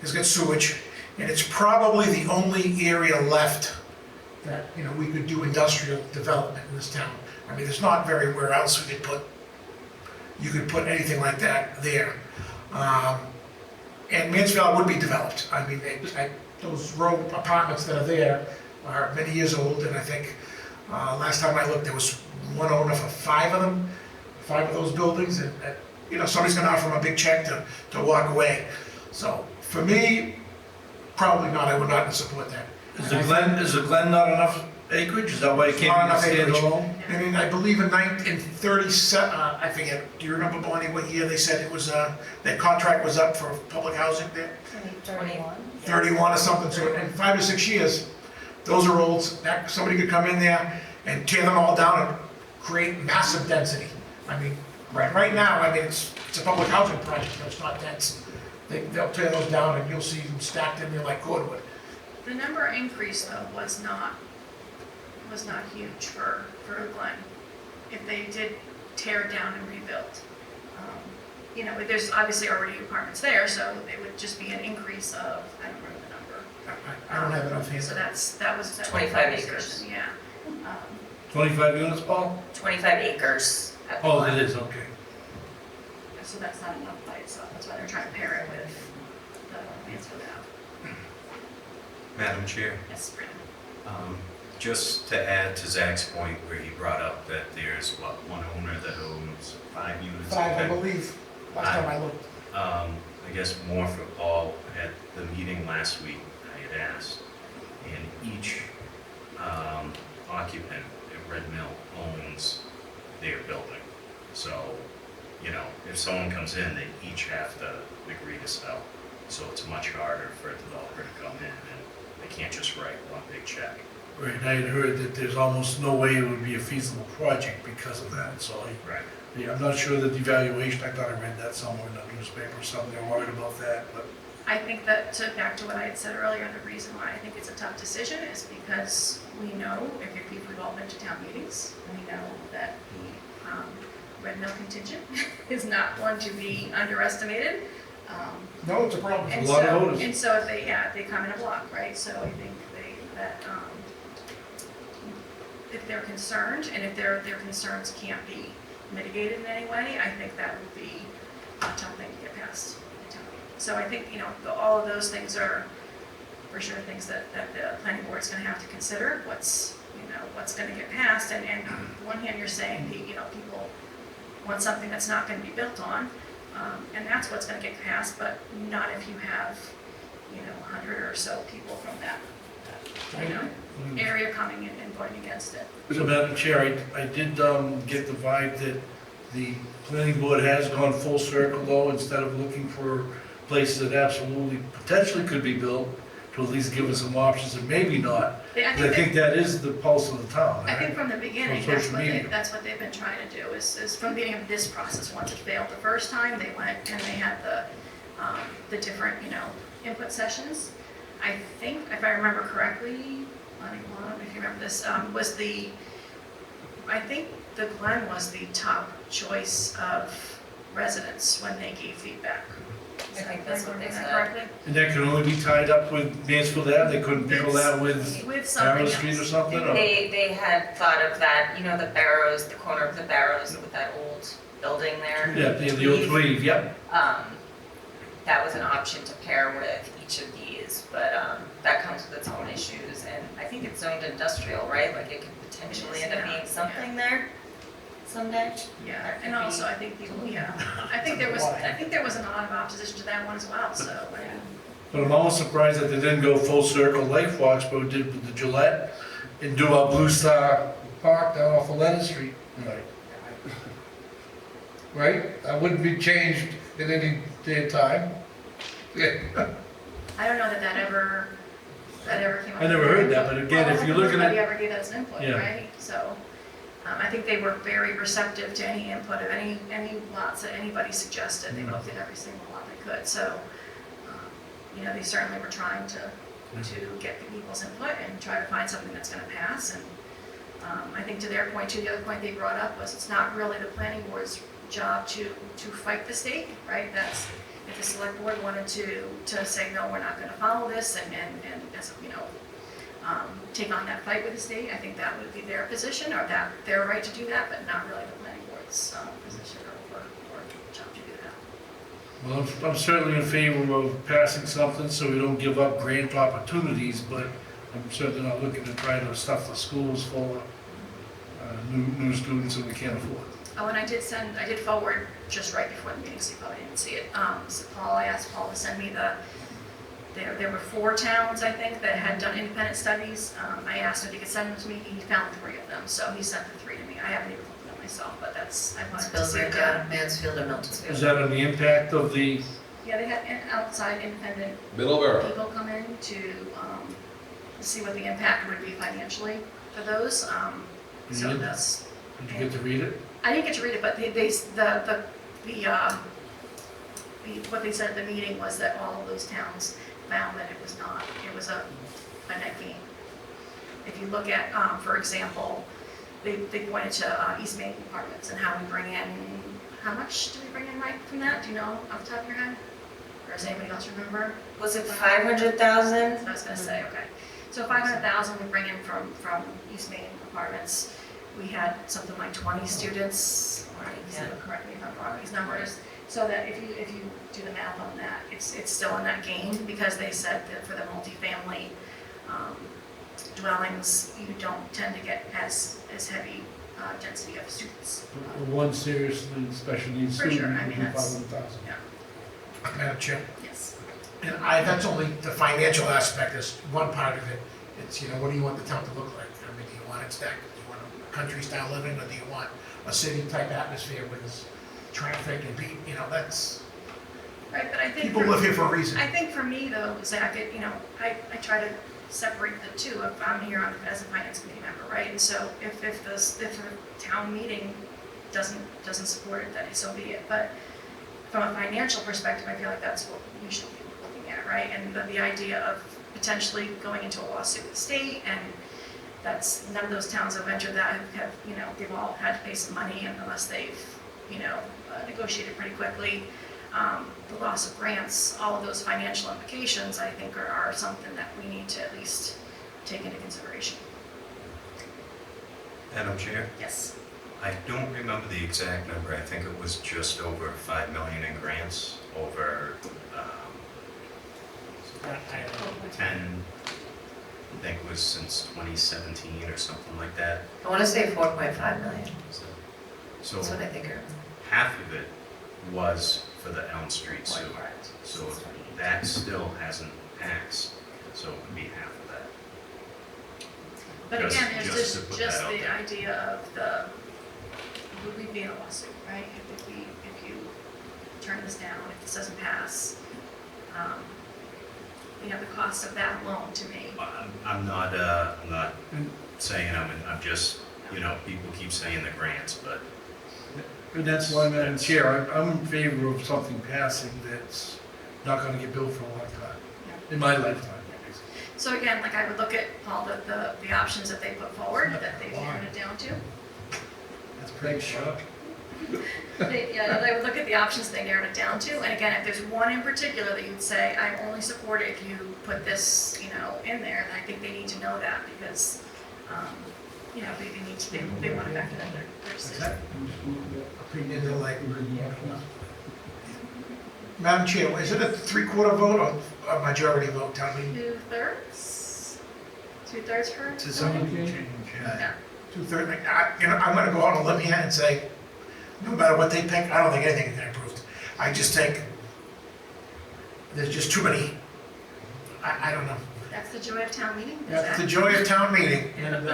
has got sewage, and it's probably the only area left that, we could do industrial development in this town. There's not very where else you could put anything like that there. And Mansfield would be developed. Those row apartments that are there are many years old, and I think last time I looked, there was one owner for 5 of them, 5 of those buildings, and somebody's gonna offer them a big check to walk away. So for me, probably not. I would not support that. Is the Glen not enough acreage? Is that why it Not can't enough be acreage. standalone? I believe in 37, I forget, do you remember, Bonnie, what year they said it was, that contract was up for public housing there? 31 or something, so in 5 or 6 years, those are old, somebody could come in there and tear them all down and create massive density. Right now, it's a public housing project, but it's not dense. They'll tear those down and you'll see them stacked in there like cordwood. The number increase though was not huge for Glen. If they did tear it down and rebuild. There's obviously already apartments there, so it would just be an increase of, I don't remember the number. I don't have it offhand. So that was. 25 acres. Yeah. 25 units, Paul? 25 acres. at the Oh, Glen. it is, okay. So that's not enough by itself. That's why they're trying to pair it with the Mansfield Ave. Madam Chair, Yes, Brandon. just to add to Zach's point where he brought up that there's, one owner that owns 5 units? 5, I believe, last time I looked. I guess more for Paul, at the meeting last week, I had asked, and each occupant at Red Mill owns their building. So, if someone comes in, they each have to agree to sell. So it's much harder for a developer to come in, and they can't just write one big check. Right, I had heard that there's almost no way it would be a feasible project because of that, so Right. I'm not sure that the evaluation, I thought I read that somewhere in the newspaper or something, they're worried about that, but I think that, back to what I had said earlier, the reason why I think it's a tough decision is because we know, if we've all been to town meetings, we know that the Red Mill contingent is not one to be underestimated. No, it's a problem. And a lot of so, voters. and so if they come in a block, right, so I think if they're concerned, and if their concerns can't be mitigated in any way, I think that would be a tough thing to get past the town meeting. So I think, all of those things are for sure things that the planning board's gonna have to consider, what's gonna get passed, and on one hand, you're saying, people want something that's not gonna be built on. And that's what's gonna get passed, but not if you have, 100 or so people from that, area coming in and voting against it. So Madam Chair, I did get the vibe that the planning board has gone full circle though, instead of looking for places that absolutely potentially could be built, to at least give us some options and maybe not. I think that is the pulse of the town, I right? think from the beginning, On social media. that's what they've been trying to do, is from the beginning of this process, once it failed the first time, they went and they had the different, input sessions. I think, if I remember correctly, I don't know if you remember this, I think the Glen was the top choice of residents when they gave feedback. I think that's what they Is that said. correctly? And that can only be tied up with Mansfield Ave, they couldn't pickle that with With something Barrow else. Street or something? or- They had thought of that, the Barrows, the corner of the Barrows with that old building there. Yeah, the old Cleve, yep. That was an option to pair with each of these, but that comes with its own issues, and I think it's zoned industrial, right? Like it could potentially end up being something there someday. Yeah, and also I think people, I think there was a lot of opposition to that one as well, so. But I'm almost surprised that they didn't go full circle like Foxborough did with the Gillette and do our Blue Star Park down off of Leonard Street. Right? That wouldn't be changed in any day of time. Yeah. I don't know that ever came up. I never heard that, but again, if you're looking Nobody at, ever gave that as input, Yeah. right? So, I think they were very receptive to any input of any lots that anybody suggested. They looked at every single lot they could, so, they certainly were trying to get the people's input and try to find something that's gonna pass. And I think to their point too, the other point they brought up was it's not really the planning board's job to fight the state, right? That's, if the select board wanted to say, no, we're not gonna follow this and take on that fight with the state, I think that would be their position, or that their right to do that, but not really the planning board's position or job to do that. well, I'm certainly in favor of passing something so we don't give up grant opportunities, but I'm certainly not looking to try to stuff the schools full of new students that we can't afford. Oh, and I did forward just right before the meeting, so you probably didn't see it. So I asked Paul to send me there were 4 towns, I think, that had done independent studies. I asked him if he could send them to me, he found 3 of them, so he sent the 3 to me. I haven't even looked at them myself, but I wanted to see Spillsbury, that. Mansfield, and Is Milton. that on the impact of the, Yeah, they had outside independent Middleborough. people come in to see what the impact would be financially for those. So did that's, you get to read it? I didn't get to read it, but what they said at the meeting was that all of those towns found that it was a net gain. If you look at, for example, they pointed to East Main Apartments and how we bring in, how much do we bring in, Mike, from that? Do you know off the top of your head? Or does anybody else remember? Was it 500,000? I was gonna say, okay. So 500,000 we bring in from East Main Apartments. We had something like 20 students, or correct me if I'm wrong, these numbers. So that if you do the math on that, it's still a net gain, because they said that for the multifamily dwellings, you don't tend to get as heavy density of students. One seriously special needs For student, sure, I would mean, be that's- 500,000. Madam Chair, Yes. and that's only the financial aspect is one part of it. It's, what do you want the town to look like? I mean, do you want it stacked? Do you want a country style living, or do you want a city type atmosphere with this traffic and that's, Right, but I think people live here for a reason. I think for me though, Zach, I try to separate the two. If I'm here as a finance committee member, right? And so if the town meeting doesn't support it, then so be it. But from a financial perspective, I feel like that's what we should be looking at, right? And the idea of potentially going into a lawsuit with the state, and that's, none of those towns have entered that have they've all had to pay some money, and unless they've negotiated pretty quickly. The loss of grants, all of those financial implications, I think are something that we need to at least take into consideration. Madam Chair, Yes. I don't remember the exact number. I think it was just over 5 million in grants over 10, I think it was since 2017 or something like that. I want to say 4.5 million. So That's what I think. half of it was for the Elm Street sewer. So that still hasn't passed, so it would be half of that. But Just- again, there's just to just, put just that out the there. idea of the, would we be in a lawsuit, right? If you turn this down, if this doesn't pass, you know, the cost of that alone to me. I'm not saying I'm just, you know, people keep saying the grants, but And that's why, Madam Chair, I'm in favor of something passing that's not gonna get built for a long time, in my lifetime. So again, like I would look at all the options that they put forward, that they've narrowed it down to. That's pretty sharp. Yeah, they would look at the options they narrowed it down to, and again, if there's one in particular that you'd say, I only support it if you put this, you know, in there, then I think they need to know that, because, you know, they need to, they want to factor that in their decision. Opinion of like, Madam Chair, is it a 3/4 vote or a majority vote, town meeting? 2/3? 2/3 for? It's a zoning change, yeah. Yeah. 2/3, you know, I'm gonna go out on a limb here and say, no matter what they pick, I don't think anything is approved. I just think there's just too many, I don't know. That's the joy of town meeting, is That's the that? joy of town meeting, and,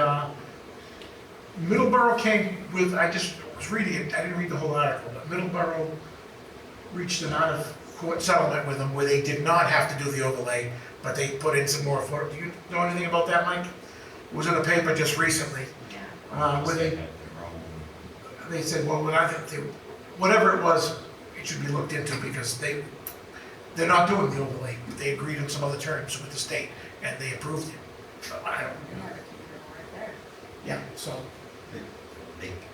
Middleborough came with, I just was reading it, I didn't read the whole article, but Middleborough reached an out-of-court settlement with them where they did not have to do the overlay, but they put in some more for it. Do you know anything about that, Mike? It was in the paper just recently, Yeah. where they said, well, what I think, whatever it was, it should be looked into because they're not doing the overlay. They agreed on some other terms with the state and they approved it. So I don't, yeah, so.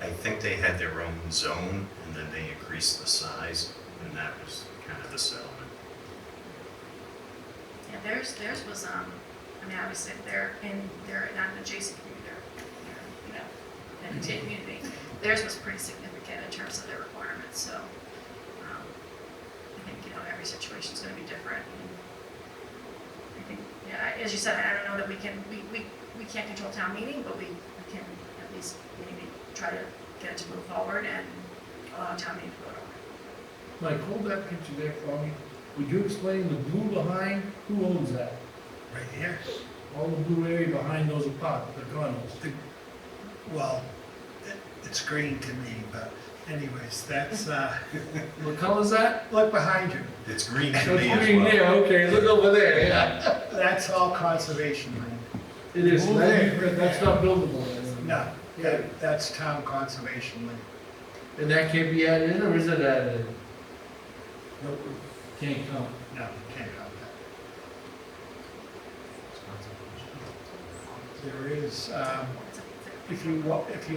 I think they had their own zone, and then they increased the size, and that was kind of the settlement. Yeah, theirs was, I mean, obviously, they're not an adjacent community, they're, you know, an adjacent community. Theirs was pretty significant in terms of their requirements, so, I think, you know, every situation's gonna be different. And I think, yeah, as you said, I don't know that we can't control town meeting, but we can at least maybe try to get it to move forward and allow town meeting to vote on it. Mike, hold that picture there for me. Would you explain the blue behind, who owns that? Right here. All the blue area behind those apartments, the condos. Well, it's green to me, but anyways, that's, What color's that? look behind you. It's green to That's me as green well. there, okay, look over there, yeah. That's all conservation land. It is, Blue there. that's not buildable. No, yeah, that's town conservation land. And that can't be added in, or is it added in? Can't count. No, can't have that. There is, if you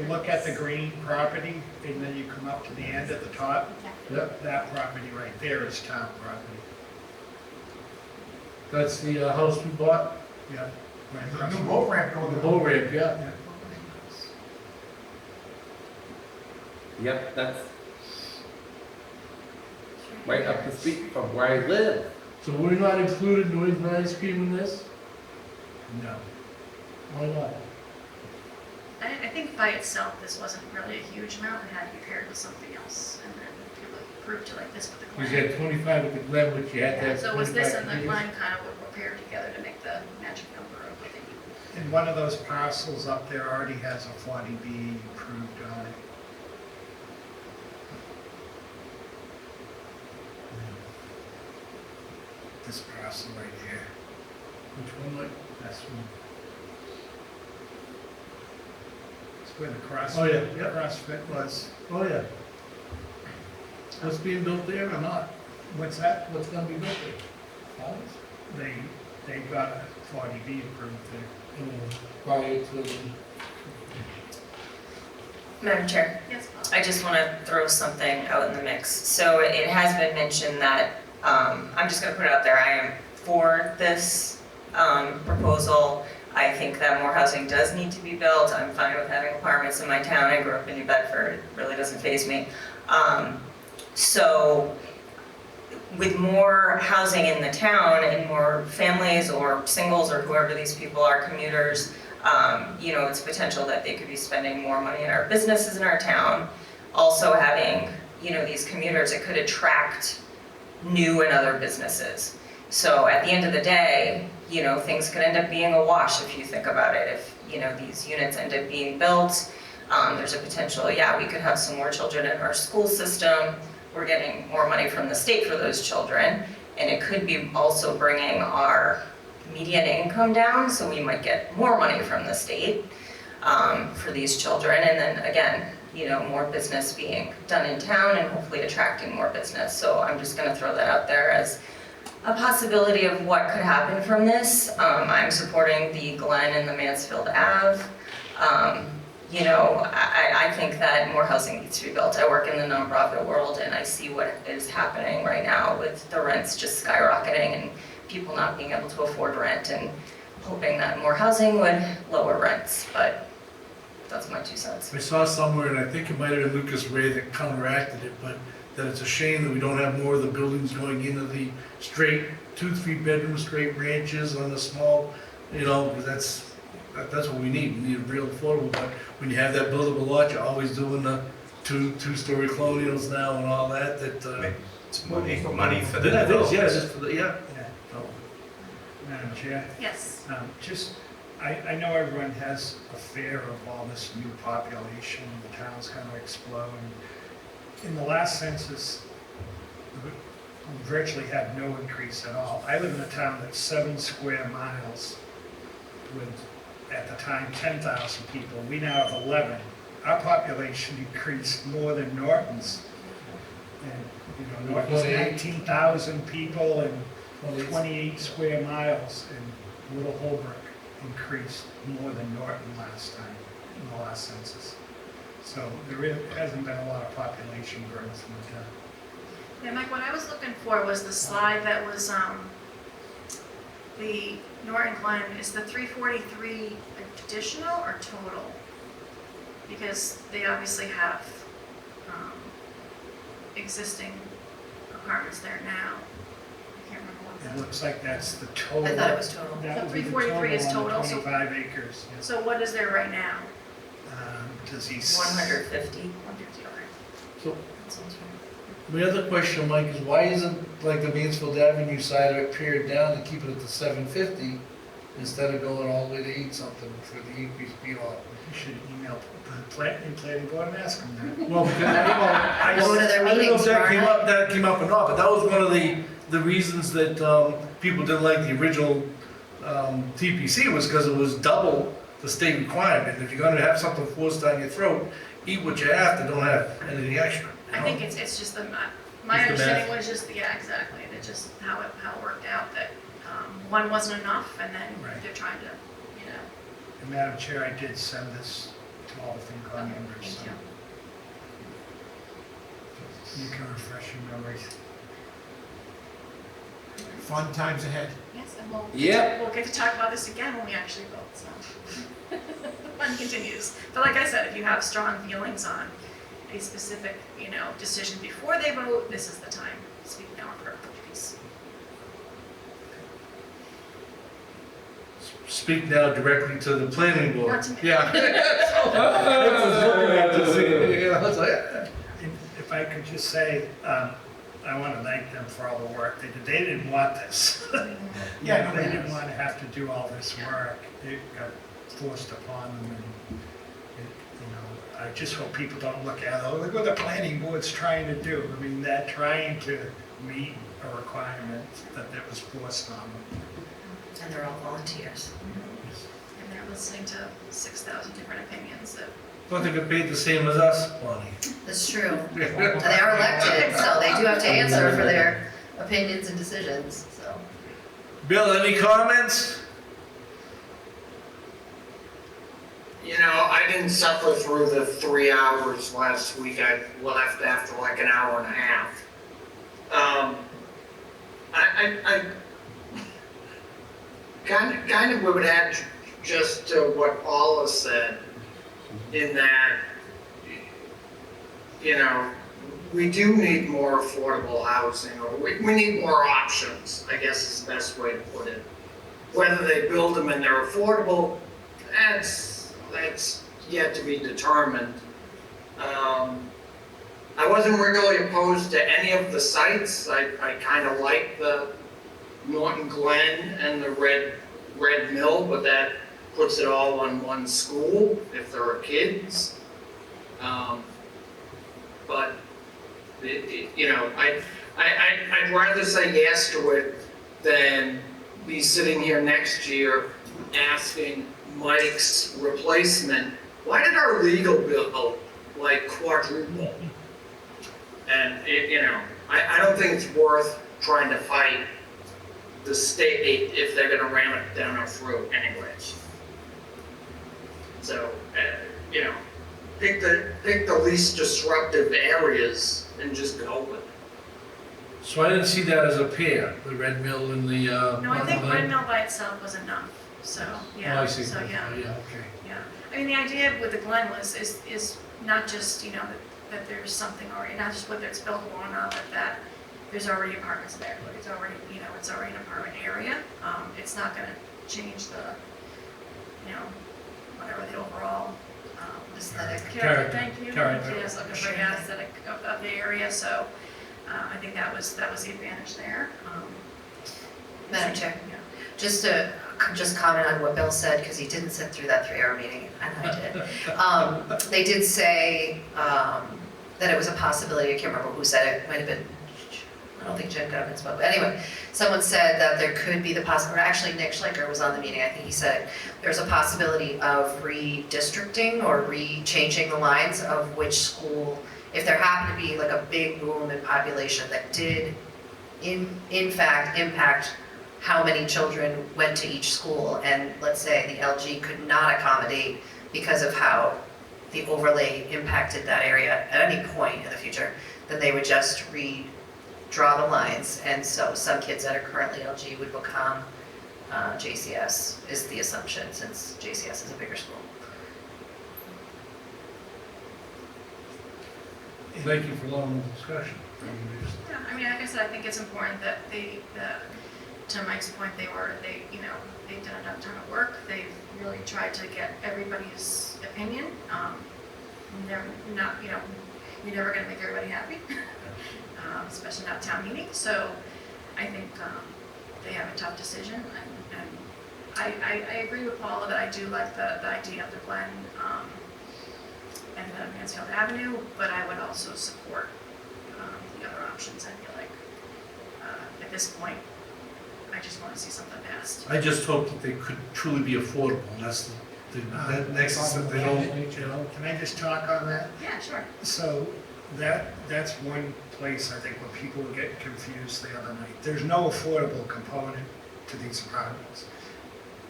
look at the green property, and then you come up to the end at the top, Yep, that property right there is town property. that's the house we bought, Yeah. Right The across new from- boat ramp the going boat ramp, yeah. Yeah. Yep, that's right up the street from where I live. So we're not included New England ice cream in this? No. Why not? I think by itself, this wasn't really a huge amount, it had to be paired with something else, and then people proved to like this with the You Glen. had 25 with the Glen, which you had to Yeah, have. so it was this and the 25 Glen kind of were paired together to make the magic number of, I think. And one of those parcels up there already has a 40B approved on it. This parcel right here, Which one, Mike? that's one. It's where the cross, Oh, yeah, yeah. CrossFit was. Oh, yeah. What's being built there or not? What's that? What's gonna be built there? House? They got a 40B approved there. Prior to, Madam Chair, Yes, Paul? I just want to throw something out in the mix. So it has been mentioned that, I'm just going to put it out there, I am for this proposal. I think that more housing does need to be built. I'm fine with having apartments in my town. I grew up in New Bedford, it really doesn't faze me. So with more housing in the town and more families or singles or whoever these people are, commuters, you know, it's potential that they could be spending more money in our businesses in our town. Also having, you know, these commuters, it could attract new and other businesses. So at the end of the day, you know, things could end up being a wash if you think about it. If, you know, these units end up being built, there's a potential, yeah, we could have some more children in our school system. We're getting more money from the state for those children. And it could be also bringing our median income down, so we might get more money from the state for these children. And then again, you know, more business being done in town and hopefully attracting more business. So I'm just gonna throw that out there as a possibility of what could happen from this. I'm supporting the Glen and the Mansfield Ave. You know, I think that more housing needs to be built. I work in the nonprofit world and I see what is happening right now with the rents just skyrocketing and people not being able to afford rent, and hoping that more housing would lower rents, but that's my 2 cents. I saw somewhere, and I think it might have been Lucas Ray that counteracted it, but that it's a shame that we don't have more of the buildings going into the straight 2-3 bedroom straight ranches on the small, you know, that's what we need. We need a real affordable, but when you have that buildable lot, you're always doing the two-story colonials now and all that, It's money for the That is, developers. yeah, just for the, yeah. Madam Chair, Yes. I know everyone has a fear of all this new population, the town's gonna explode. In the last census, we virtually had no increase at all. I live in a town that's 7 square miles with, at the time, 10,000 people. We now have 11. Our population increased more than Norton's. And, you know, Norton's 19,000 people and 28 square miles, and Little Holbrook increased more than Norton last time, in the last census. So there hasn't been a lot of population growth in the town. Yeah, Mike, what I was looking for was the slide that was, the Norton Glen, is the 343 additional or total? Because they obviously have, existing apartments there now. I can't remember what It the, looks like that's the total. I thought it was total. That So would be the 343 is on the total, so- 25 acres, yes. so what is there right now? Does he? 150. 150, okay. So, That sounds right. my other question, Mike, is why isn't like the Mansfield Avenue side of it pared down and keep it at the 750 instead of going all the way to 8 something for the increased BLO? You should email the planning board and ask them that. Well, I Go to their don't know meetings if that tomorrow came up or not, but that was one of the reasons that people didn't like the original TPC was because it was double the state requirement. If you're gonna have something forced down your throat, eat what you have to, don't have anything extra. I think it's just the, my It's the understanding math. was just, yeah, exactly, that just how it worked out, that one wasn't enough, and then Right. they're trying to, you know, And Madam Chair, I did send this to all the FinCom members, so thank you. you can refresh your memories. Fun times ahead. Yes, and Yep. we'll get to talk about this again when we actually vote, so. Fun continues. But like I said, if you have strong feelings on a specific, you know, decision before they vote, this is the time to speak now for peace. Speak now directly to the planning board. Not to me. Yeah. I was looking at this, you know, I was like, If I could just say, I want to thank them for all the work they did. They didn't want this. Yeah, no, They no. didn't want to have to do all this work. It got forced upon them, and, you know, I just hope people don't look at, oh, look what the planning board's trying to do. I mean, they're trying to meet a requirement that was forced on them. And they're all volunteers. And they're listening to 6,000 different opinions that, but they get paid the same as us, Bonnie. That's true. And they are elected, so they do have to answer for their opinions and decisions, so. Bill, any comments? You know, I didn't suffer through the 3 hours last week. I left after like an hour and a half. I kind of would add just to what Paula said, in that, you know, we do need more affordable housing, or we need more options, I guess is the best way to put it. Whether they build them and they're affordable, that's yet to be determined. I wasn't really opposed to any of the sites. I kind of like the Norton Glen and the Red Mill, but that puts it all on one school if there are kids. But, I'd rather say yes to it than be sitting here next year asking Mike's replacement, why did our legal bill like quadruple? And I don't think it's worth trying to fight the state if they're gonna ram it down our throat anyways. So, pick the least disruptive areas and just go with it. So I didn't see that as a pair, the Red Mill and the, No, I think Northern Red Line. Mill by itself was enough, so, yeah. Oh, I see. So, yeah, Yeah, okay. yeah. I mean, the idea with the Glen was, is not just, that there's something already, not just whether it's built on, but that there's already apartments there. Like, it's already, it's already an apartment area. It's not gonna change the, whatever the overall, Aesthetic. character, thank you. Character. Yes, looking for the aesthetic of the area, so, I think that was the advantage there. Madam Chair, Yeah. just to comment on what Bill said, because he didn't sit through that 3-hour meeting, and I did. They did say that it was a possibility, I can't remember who said it, might have been, I don't think Jen Government spoke, but anyway, someone said that there could be the possibility, or actually Nick Schleicher was on the meeting, I think he said it, there's a possibility of redistricting or changing the lines of which school, if there happened to be like a big boom in population that did in fact impact how many children went to each school, and let's say the LG could not accommodate because of how the overlay impacted that area at any point in the future, then they would just redraw the lines, and so some kids that are currently LG would become JCS, is the assumption, since JCS is a bigger school. Thank you for allowing the discussion. Yeah, I mean, like I said, I think it's important that to Mike's point, they've done a ton of work. They've really tried to get everybody's opinion. They're not, you're never gonna make everybody happy, especially not town meeting. So I think they have a tough decision, and I agree with Paula that I do like the idea of the Glen and the Mansfield Avenue, but I would also support the other options. I feel like at this point, I just want to see something passed. I just hope that they could truly be affordable, and that's that nexus that they don't, Can I just talk on that? Yeah, sure. So that's one place I think where people get confused the other night. There's no affordable component to these apartments.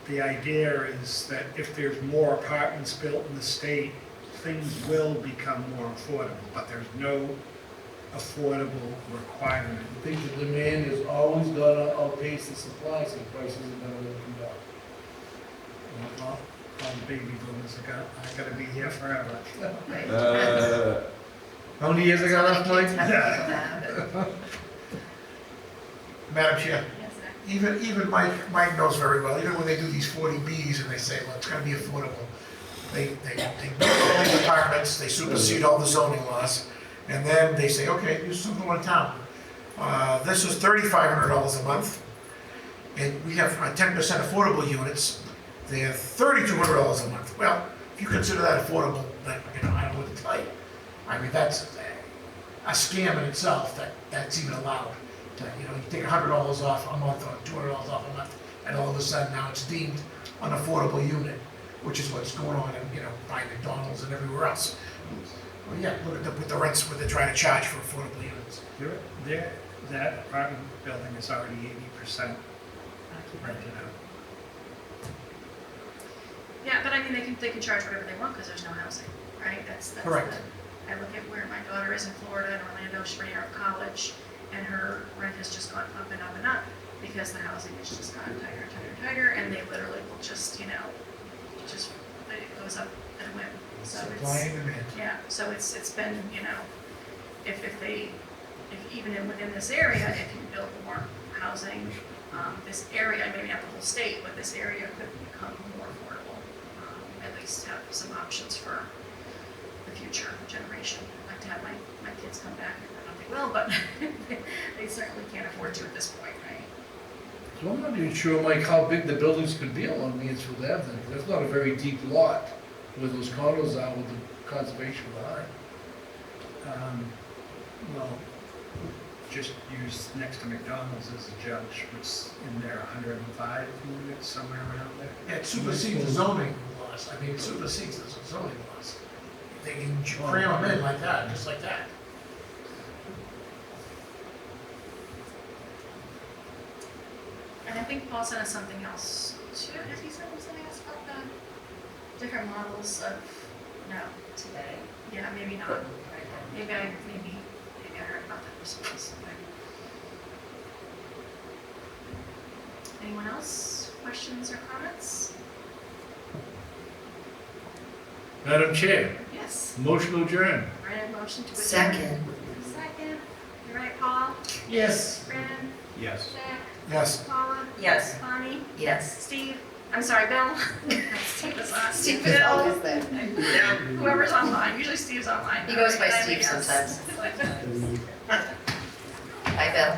The idea is that if there's more apartments built in the state, things will become more affordable, but there's no affordable requirement. I think the demand is always gonna outpace the supply, so prices are gonna come down. Well, all the baby boomers are gonna be here forever. How many years I got left, Mike? Madam Chair, Yes, Zach. even Mike knows very well, even when they do these 40Bs and they say, well, it's gonna be affordable, they build all these apartments, they supersede all the zoning laws, and then they say, okay, here's something in town. This is $3,500 a month, and we have 10% affordable units, they're $3,200 a month. Well, if you consider that affordable, then, I don't know what to tell you. I mean, that's a scam in itself, that's even allowed. You take $100 off a month or $200 off a month, and all of a sudden now it's deemed an affordable unit, which is what's going on in, by McDonald's and everywhere else. Well, yeah, look at with the rents, what they're trying to charge for affordable units. That apartment building is already 80% rented out. Yeah, but I mean, they can charge whatever they want because there's no housing, right? That's Correct. I look at where my daughter is in Florida and Orlando, she's right out of college, and her rent has just gone up and up and up because the housing has just gotten tighter and tighter and tighter, and they literally will just, it goes up at a whim. So Supply it's, and demand. yeah, so it's been, if even within this area, if you build more housing, this area, maybe not the whole state, but this area could become more affordable, at least have some options for the future generation. I like to have my kids come back, I don't think they will, but they certainly can't afford to at this point, right? So I'm not even sure, Mike, how big the buildings could be along Mansfield Avenue. That's not a very deep lot where those condos are with the conservation behind. Well, just use next to McDonald's as a judge, what's in there, 105 units, somewhere around there? Yeah, it supersedes the zoning laws, I mean, it supersedes the zoning laws. They can cram them in like that, just like that. And I think Paul sent us something else too. Has he sent us something else about the different models of, no, Today. yeah, maybe not. Maybe I heard about that for something else. Anyone else? Questions or comments? Madam Chair, Yes. motion to adjourn. Brandon, motion to adjourn. Second. Second. You're right, Paul. Yes. Brandon. Yes. Jack. Yes. Paula. Yes. Bonnie. Yes. Steve. I'm sorry, Bill. Steve is on. Steve is Bill. always there. Yeah, whoever's online. Usually Steve's online. He goes by Alright, Steve yes. sometimes. Bye, Bill.